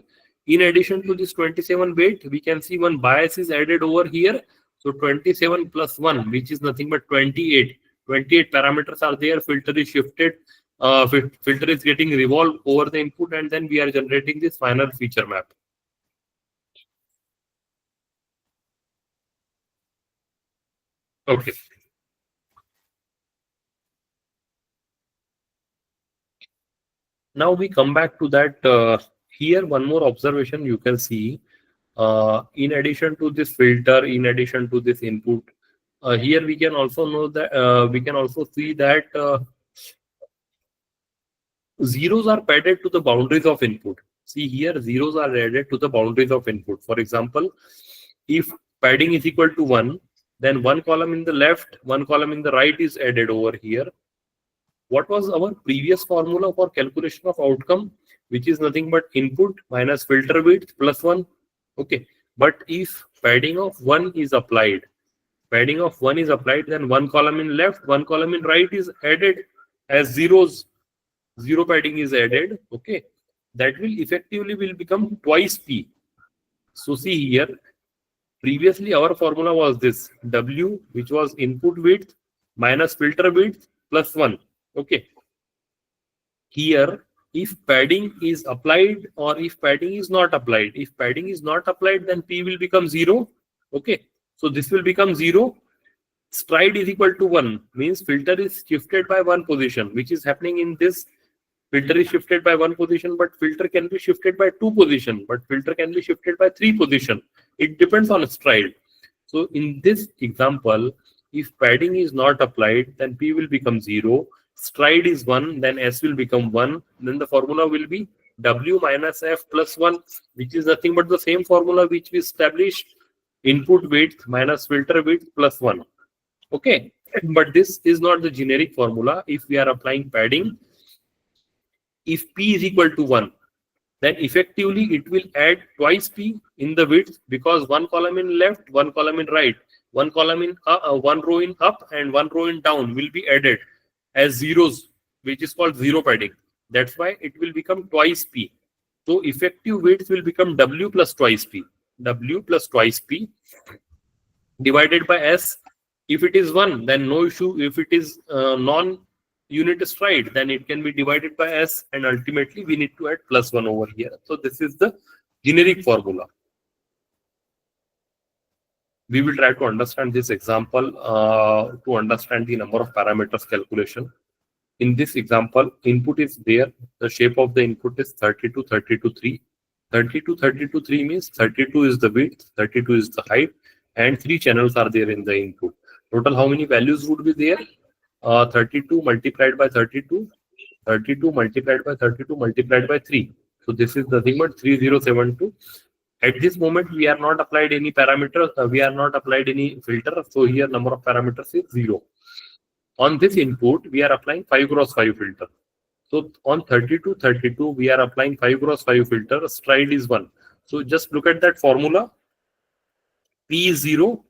In addition to this 27 weight, we can see one bias is added over here. So 27 plus 1, which is nothing but 28. 28 parameters are there. Filter is shifted. Filter is getting revolved over the input, and then we are generating this final feature map. Okay. Now we come back to that. Here, one more observation you can see. In addition to this filter, in addition to this input, here we can also know that we can also see that zeros are padded to the boundaries of input. See here, zeros are added to the boundaries of input. For example, if padding is equal to 1, then 1 column in the left, 1 column in the right is added over here. What was our previous formula for calculation of outcome, which is nothing but input minus filter width plus 1. Okay, but if padding of 1 is applied, then 1 column in left, 1 column in right is added as zeros. 0 padding is added. Okay, that will effectively become twice P. So see here, previously our formula was this W, which was input width minus filter width plus 1. Okay, here if padding is applied or if padding is not applied, if padding is not applied, then P will become 0. Okay, so this will become 0. Stride is equal to 1, means filter is shifted by 1 position, which is happening in this. Filter is shifted by 1 position, but filter can be shifted by 2 position, but filter can be shifted by 3 position. It depends on stride. So in this example, if padding is not applied, then P will become 0. Stride is 1, then S will become 1. Then the formula will be W minus F plus 1, which is nothing but the same formula which we established, input width minus filter width plus 1. Okay, but this is not the generic formula. If we are applying padding, if P is equal to 1, then effectively it will add twice P in the width, because one column in left, one column in right, one column in one row in up and one row in down will be added as zeros, which is called zero padding. That's why it will become twice P. So effective width will become W plus twice P. W plus twice P divided by S. If it is 1, then no issue. If it is non-unit stride, then it can be divided by S, and ultimately we need to add plus 1 over here. So this is the generic formula. We will try to understand this example to understand the number of parameters calculation. In this example, input is there. The shape of the input is 32, 32, 3. 32, 32, 3 means 32 is the width, 32 is the height, and 3 channels are there in the input. Total, how many values would be there? 32 multiplied by 32, 32 multiplied by 32 multiplied by 3. So this is nothing but 3072. At this moment, we are not applied any parameters. We are not applied any filter. So here number of parameters is 0. On this input, we are applying 5x5 filter. So on 32, 32, we are applying 5x5 filter. Stride is 1. So just look at that formula. P is 0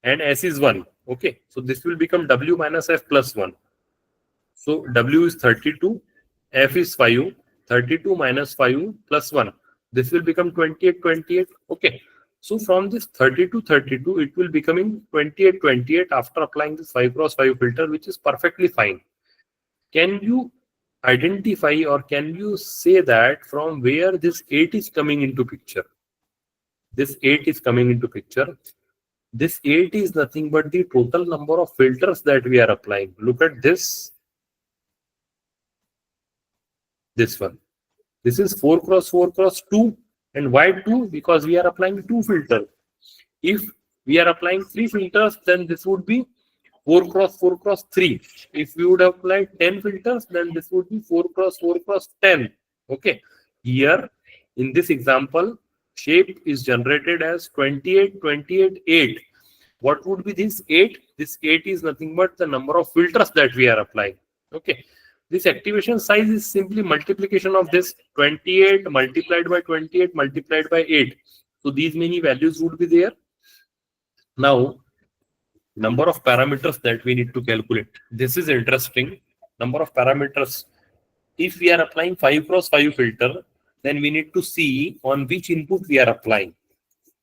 and S is 1. Okay. So this will become W minus F plus 1. So W is 32, F is 5, 32 minus 5 plus 1. This will become 28, 28. Okay. So from this 32, 32, it will becoming 28, 28 after applying this 5x5 filter, which is perfectly fine. Can you identify or can you say that from where this 8 is coming into picture? This 8 is coming into picture. This 8 is nothing but the total number of filters that we are applying. Look at this. This one. This is 4 cross 4 cross 2. And why 2? Because we are applying 2 filters. If we are applying 3 filters, then this would be 4 cross 4 cross 3. If we would apply 10 filters, then this would be 4 cross 4 cross 10. Okay. Here, in this example, shape is generated as 28, 28, 8. What would be this 8? This 8 is nothing but the number of filters that we are applying. Okay. This activation size is simply multiplication of this 28 multiplied by 28 multiplied by 8. So these many values would be there. Now, number of parameters that we need to calculate. This is interesting. Number of parameters. If we are applying 5x5 filter, then we need to see on which input we are applying.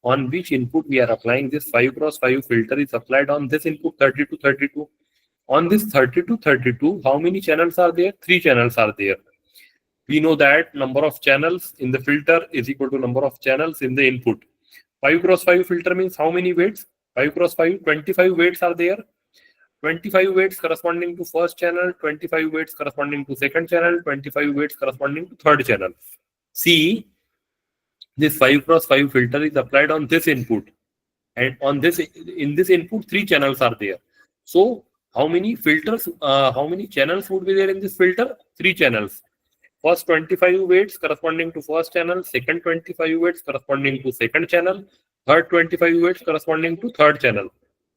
On which input we are applying this 5x5 filter is applied on this input 32, 32. On this 32, 32, how many channels are there? 3 channels are there. We know that number of channels in the filter is equal to number of channels in the input. 5x5 filter means how many weights? 5x5, 25 weights are there. 25 weights corresponding to first channel, 25 weights corresponding to second channel, 25 weights corresponding to third channel. See, this 5x5 filter is applied on this input. And on this, in this input, 3 channels are there. So, how many filters, how many channels would be there in this filter? 3 channels. First 25 weights corresponding to first channel, second 25 weights corresponding to second channel, third 25 weights corresponding to third channel.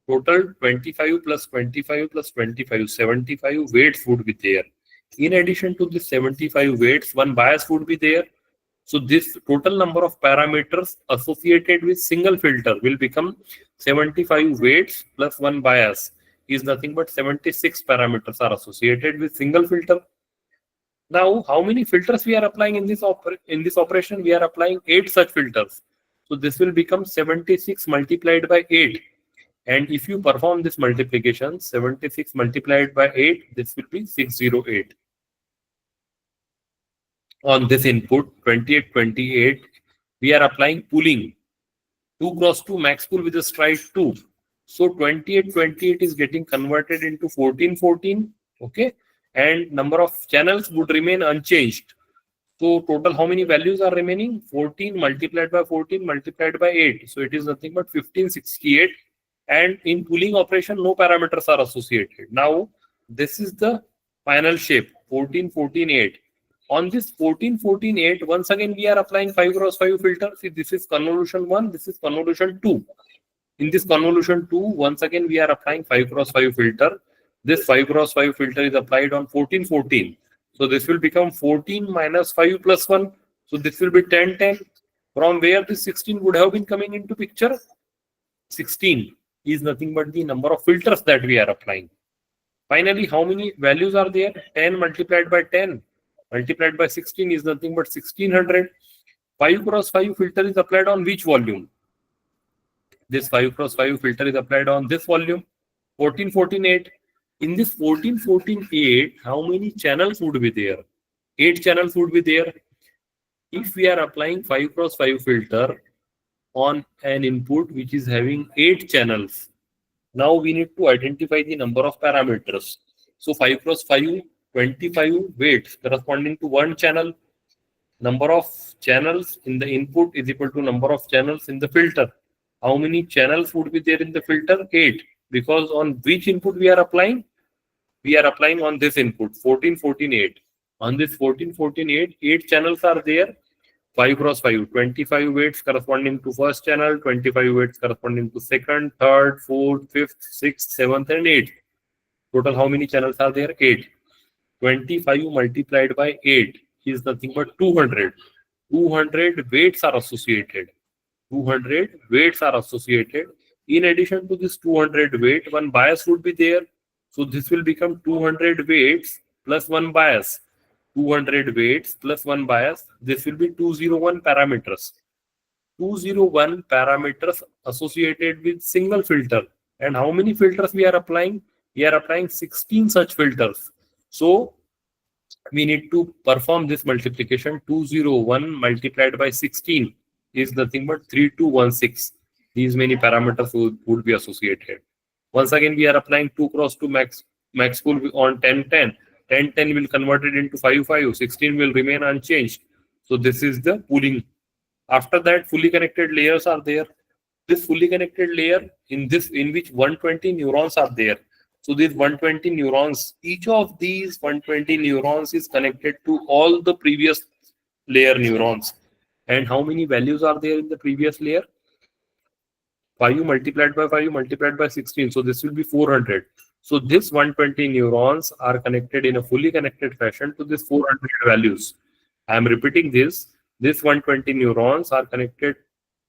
Total 25 plus 25 plus 25, 75 weights would be there. In addition to this 75 weights, one bias would be there. So this total number of parameters associated with single filter will become 75 weights plus 1 bias is nothing but 76 parameters are associated with single filter. Now, how many filters we are applying in this operation? We are applying 8 such filters. So this will become 76 multiplied by 8. And if you perform this multiplication, 76 multiplied by 8, this will be 608. On this input, 28, 28, we are applying pooling. 2 cross 2 max pool with a stride 2. So 28, 28 is getting converted into 14, 14. Okay. And number of channels would remain unchanged. So total how many values are remaining? 14 multiplied by 14 multiplied by 8. So it is nothing but 1568. And in pooling operation, no parameters are associated. Now, this is the final shape, 14, 14, 8. On this 14, 14, 8, once again, we are applying 5x5 filter. See, this is convolution 1, this is convolution 2. In this convolution 2, once again, we are applying 5x5 filter. This 5x5 filter is applied on 14, 14. So this will become 14 minus 5 plus 1. So this will be 10, 10. From where this 16 would have been coming into picture? 16 is nothing but the number of filters that we are applying. Finally, how many values are there? 10 multiplied by 10 multiplied by 16 is nothing but 1600. 5 cross 5 filter is applied on which volume? This 5 cross 5 filter is applied on this volume. 14, 14, 8. In this 14, 14, 8, how many channels would be there? 8 channels would be there. If we are applying 5 cross 5 filter on an input which is having 8 channels, now we need to identify the number of parameters. So 5 cross 5, 25 weights corresponding to one channel. Number of channels in the input is equal to number of channels in the filter. How many channels would be there in the filter? 8. Because on which input we are applying? We are applying on this input, 14, 14, 8. On this 14, 14, 8, 8 channels are there. 5 cross 5, 25 weights corresponding to first channel, 25 weights corresponding to second, third, fourth, fifth, sixth, seventh, and eighth. Total how many channels are there? 8. 25 multiplied by 8 is nothing but 200. 200 weights are associated. 200 weights are associated. In addition to this 200 weight, one bias would be there. So this will become 200 weights plus one bias. 200 weights plus one bias. This will be 201 parameters. 201 parameters associated with single filter. And how many filters we are applying? We are applying 16 such filters. So we need to perform this multiplication. 201 multiplied by 16 is nothing but 3216. These many parameters would be associated. Once again, we are applying 2 cross 2 max pool on 10, 10. 10, 10 will convert it into 5, 5. 16 will remain unchanged. So this is the pooling. After that, fully connected layers are there. This fully connected layer in which 120 neurons are there. So these 120 neurons, each of these 120 neurons is connected to all the previous layer neurons. And how many values are there in the previous layer? 5 multiplied by 5 multiplied by 16. So this will be 400. So this 120 neurons are connected in a fully connected fashion to this 400 values. I am repeating this. This 120 neurons are connected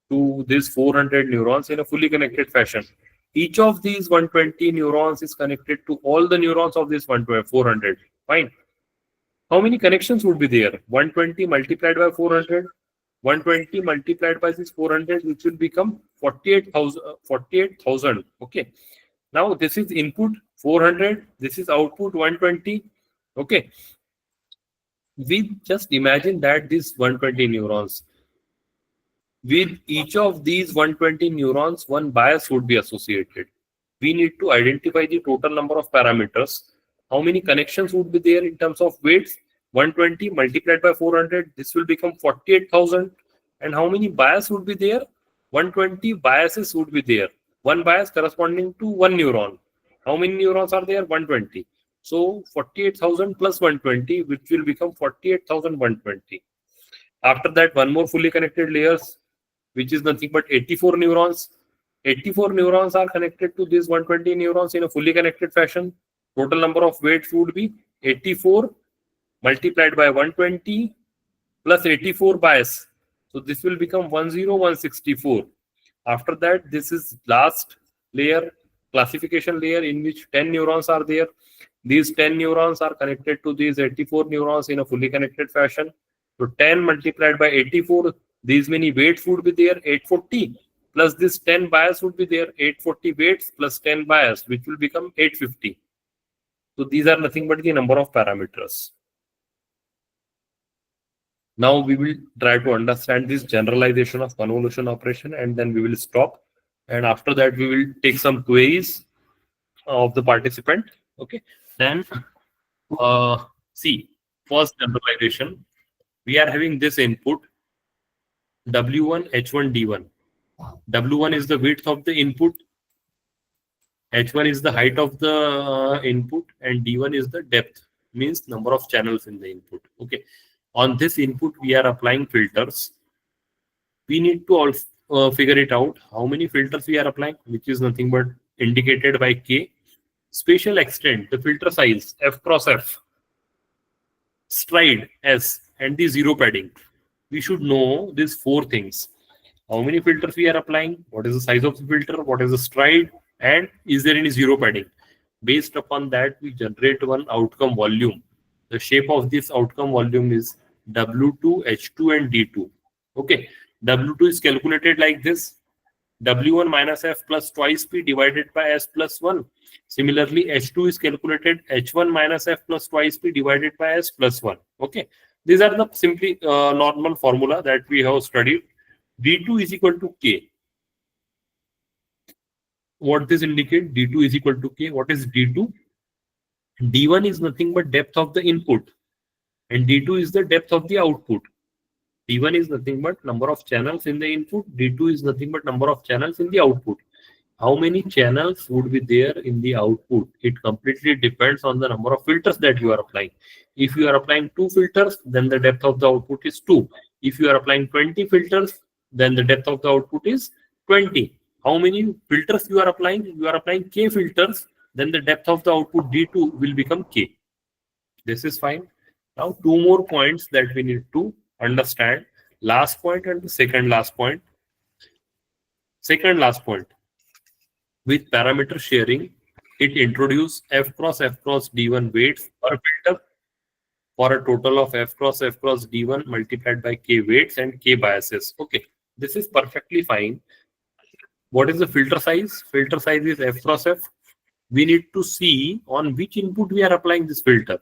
to this 400 neurons in a fully connected fashion. Each of these 120 neurons is connected to all the neurons of this 400. Fine. How many connections would be there? 120 multiplied by 400. 120 multiplied by this 400, which will become 48,000. 48,000. Okay. Now this is input 400. This is output 120. Okay. We just imagine that these 120 neurons, with each of these 120 neurons, one bias would be associated. We need to identify the total number of parameters. How many connections would be there in terms of weights? 120 multiplied by 400, this will become 48,000. And how many bias would be there? 120 biases would be there. One bias corresponding to one neuron. How many neurons are there? 120. So 48,000 plus 120, which will become 48,120. After that, one more fully connected layers, which is nothing but 84 neurons. 84 neurons are connected to these 120 neurons in a fully connected fashion. Total number of weights would be 84 multiplied by 120 plus 84 bias. So this will become 10164. After that, this is last layer, classification layer, in which 10 neurons are there. These 10 neurons are connected to these 84 neurons in a fully connected fashion. So 10 multiplied by 84, these many weights would be there, 840. Plus this 10 bias would be there, 840 weights plus 10 bias, which will become 850. So these are nothing but the number of parameters. Now we will try to understand this generalization of convolution operation, and then we will stop. And after that, we will take some queries of the participant. Okay. Then see, first generalization, we are having this input W1, H1, D1. W1 is the width of the input, H1 is the height of the input, and D1 is the depth, means number of channels in the input. Okay. On this input, we are applying filters. We need to also figure it out how many filters we are applying, which is nothing but indicated by K. Spatial extent, the filter size, F cross F. stride S, and the zero padding. We should know these four things. How many filters we are applying, what is the size of the filter, what is the stride, and is there any zero padding. Based upon that, we generate one outcome volume. The shape of this outcome volume is W2, H2, and D2. Okay, W2 is calculated like this: W1 minus F plus twice P divided by S plus 1. Similarly, H2 is calculated H1 minus F plus twice P divided by S plus 1. Okay, these are the simply normal formula that we have studied. D2 is equal to K. What this indicate? D2 is equal to K. What is D2? D1 is nothing but depth of the input, and D2 is the depth of the output. D1 is nothing but number of channels in the input. D2 is nothing but number of channels in the output. How many channels would be there in the output? It completely depends on the number of filters that you are applying. If you are applying 2 filters, then the depth of the output is 2. If you are applying 20 filters, then the depth of the output is 20. How many filters you are applying? You are applying K filters, then the depth of the output D2 will become K. This is fine. Now 2 more points that we need to understand. Last point and the second last point. Second last point. With parameter sharing, it introduces F cross D1 weights per filter for a total of F cross D1 multiplied by K weights and K biases. Okay, this is perfectly fine. What is the filter size? Filter size is F cross F. We need to see on which input we are applying this filter.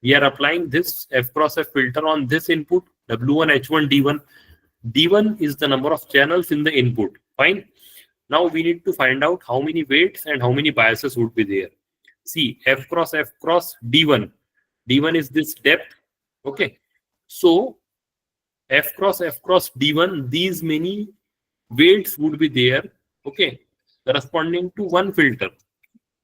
We are applying this F cross F filter on this input, W1, H1, D1. D1 is the number of channels in the input. Fine. Now we need to find out how many weights and how many biases would be there. See, F cross D1. D1 is this depth. Okay. So F cross D1, these many weights would be there. Okay. Corresponding to one filter.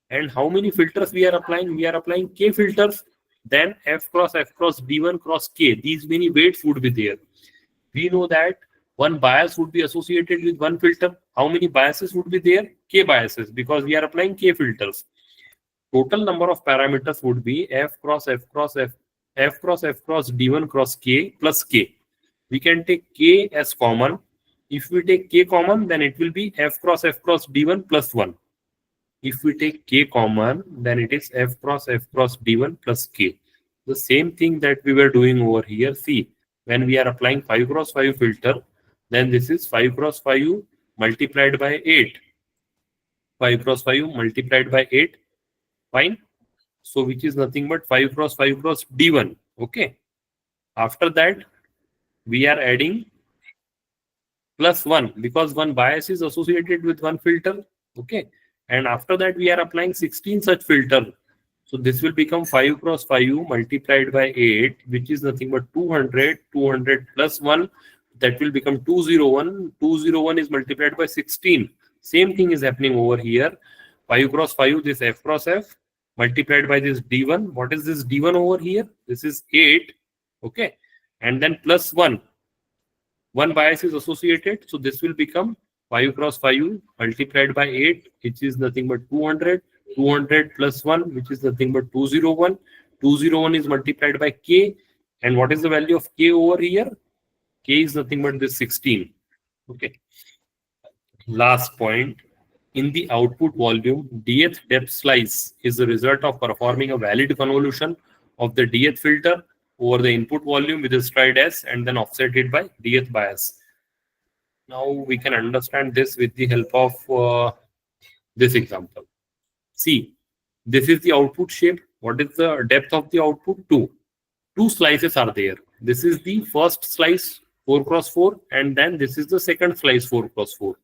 And how many filters we are applying? We are applying K filters. Then F cross D1 cross K. These many weights would be there. We know that one bias would be associated with one filter. How many biases would be there? K biases, because we are applying K filters. Total number of parameters would be F cross D1 cross K plus K. We can take K as common. If we take K common, then it will be F cross D1 plus 1. If we take K common, then it is F cross D1 plus K. The same thing that we were doing over here. See, when we are applying 5 cross 5 filter, then this is 5 cross 5 multiplied by 8. 5 cross 5 multiplied by 8. Fine. So which is nothing but 5 cross D1. Okay. After that, we are adding plus 1 because one bias is associated with one filter. Okay. And after that, we are applying 16 such filter. So this will become 5 cross 5 multiplied by 8, which is nothing but 200. 200 plus 1, that will become 201. 201 is multiplied by 16. Same thing is happening over here. 5 cross 5, this F cross F multiplied by this D1. What is this D1 over here? This is 8. Okay. And then plus 1. One bias is associated. So this will become 5 cross 5 multiplied by 8, which is nothing but 200. 200 plus 1, which is nothing but 201. 201 is multiplied by K. And what is the value of K over here? K is nothing but this 16. Okay. Last point. In the output volume, dth depth slice is the result of performing a valid convolution of the dth filter over the input volume with a stride S and then offsetted by dth bias. Now we can understand this with the help of this example. See, this is the output shape. What is the depth of the output? 2. 2 slices are there. This is the first slice 4 cross 4, and then this is the second slice 4 cross 4.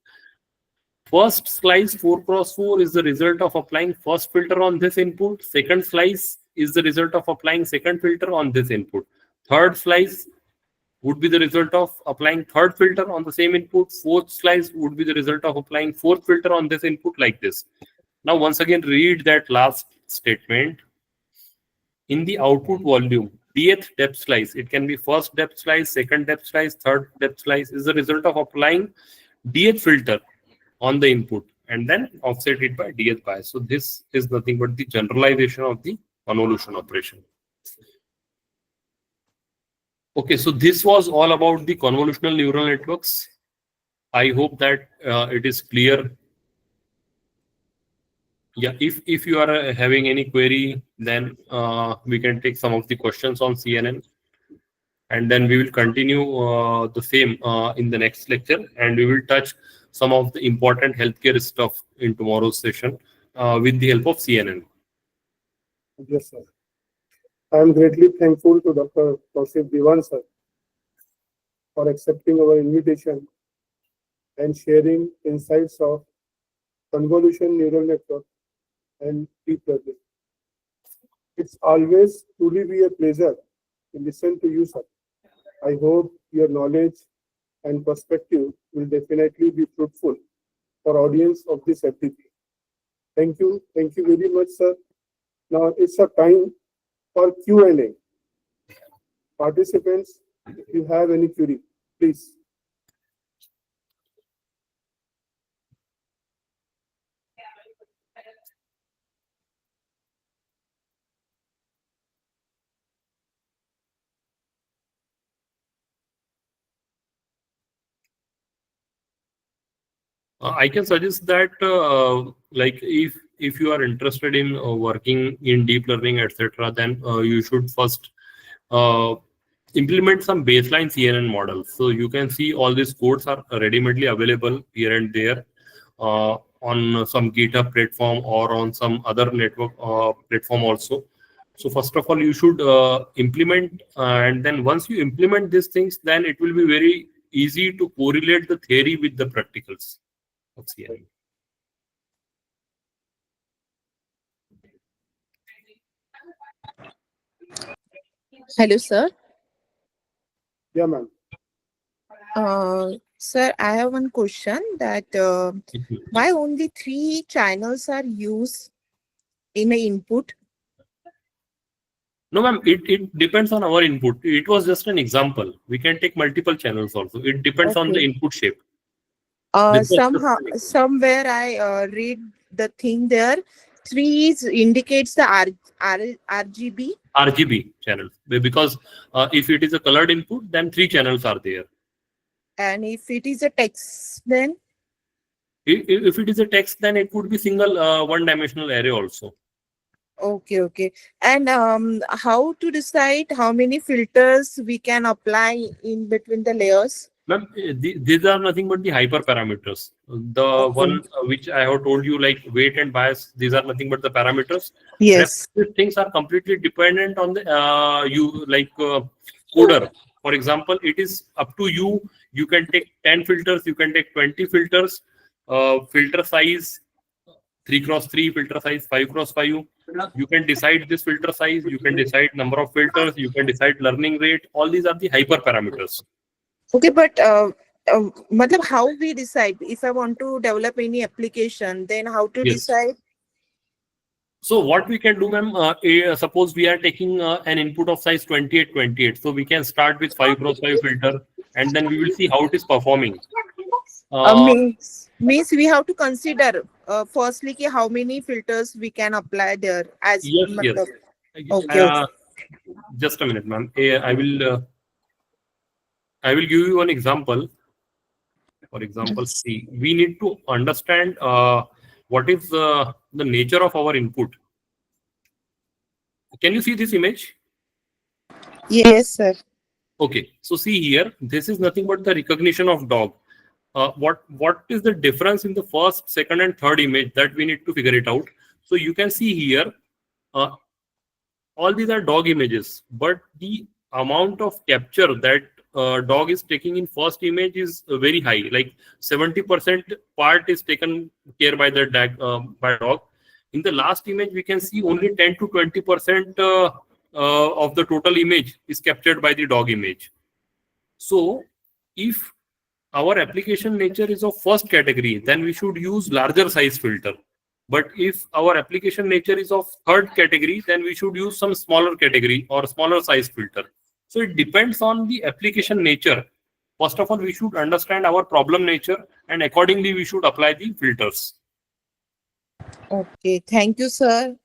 First slice 4 cross 4 is the result of applying first filter on this input. Second slice is the result of applying second filter on this input. Third slice would be the result of applying third filter on the same input. Fourth slice would be the result of applying fourth filter on this input, like this. Now once again read that last statement. In the output volume, dth depth slice, it can be first depth slice, second depth slice, third depth slice, is the result of applying dth filter on the input and then offset it by dth bias. So this is nothing but the generalization of the convolution operation. Okay, so this was all about the convolutional neural networks. I hope that it is clear. Yeah, if you are having any query, then we can take some of the questions on CNN, and then we will continue the same in the next lecture, and we will touch some of the important healthcare stuff in tomorrow's session with the help of CNN. Yes, sir. I am greatly thankful to Dr. Tausif Diwan, sir, for accepting our invitation and sharing insights of convolution neural network and deep learning. It's always truly be a pleasure to listen to you, sir. I hope your knowledge and perspective will definitely be fruitful for audience of this FDP. Thank you very much, sir. Now it's a time for Q&A. Participants, if you have any query, please. I can suggest that like if you are interested in working in deep learning, etc., then you should first uh, implement some baseline CNN models. So you can see all these codes are ready-madely available here and there on some GitHub platform or on some other network platform also. So first of all, you should implement, and then once you implement these things, then it will be very easy to correlate the theory with the practicals of CNN. Hello, sir. Yeah, ma'am. Sir, I have one question that why only 3 channels are used in a input? No, ma'am, it depends on our input. It was just an example. We can take multiple channels also. It depends on the Okay. input shape. This was just Somehow, an example. somewhere I read the thing there. 3 indicates the RGB. RGB channels. Because if it is a colored input, then 3 channels are there. And if it is a text, then If it is a text, then it would be single one-dimensional array also. okay. And how to decide how many filters we can apply in between the layers? Ma'am, these are nothing but the hyperparameters. The Okay. one which I have told you, like weight and bias, these are nothing but the parameters. Yes. These things are completely dependent on the coder. For example, it is up to you. You can take 10 filters, you can take 20 filters, filter size 3x3, filter size 5x5. You can decide this filter size, you can decide number of filters, you can decide learning rate. All these are the hyperparameters. Okay, but matlab how we decide if I want to develop any application, then how to Yes. decide? So what we can do, ma'am, suppose we are taking an input of size 28. So we can start with 5x5 filter, and then we will see how it is performing. Means we have to consider firstly ki how many filters we can apply there as Yes. matlab. Okay. Just a minute, ma'am. I will give you an example. For example, see, we need to understand what is the nature of our input. Can you see this image? Yes, sir. Okay, so see here, this is nothing but the recognition of dog. What is the difference in the first, second, and third image that we need to figure it out? So you can see here, all these are dog images, but the amount of capture that dog is taking in first image is very high. Like 70% part is taken care by the by dog. In the last image, we can see only 10 to 20% of the total image is captured by the dog image. So if our application nature is of first category, then we should use larger size filter. But if our application nature is of third category, then we should use some smaller category or smaller size filter. So it depends on the application nature. First of all, we should understand our problem nature, and accordingly we should apply the filters. Okay. Thank you, sir.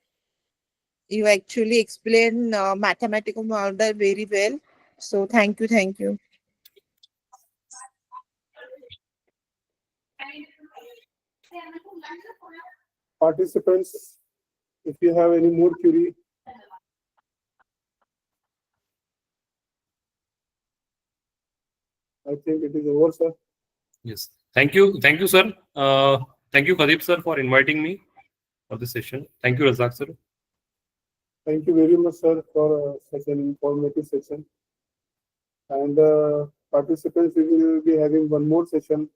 You actually explain mathematical model very well. So thank you, thank you. Participants, if you have any more query, I think it is over, sir. Yes. Thank you, sir. Thank you, Kadip sir, for inviting me for this session. Thank you, Razak sir. Thank you very much, sir, for such an informative session. And participants, we will be having one more session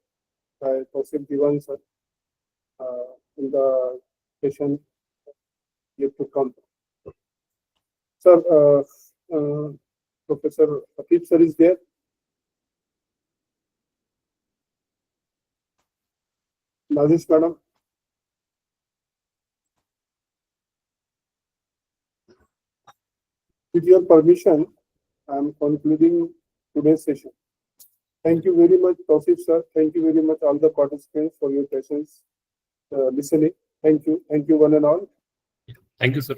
by Tausif Diwan, sir, in the session yet to come. Sir, Professor Aicte sir is there. Nazish madam. With your permission, I am concluding today's session. Thank you very much, Tausif sir. Thank you very much, all the participants, for your patience listening. Thank you one and all. Thank you, sir.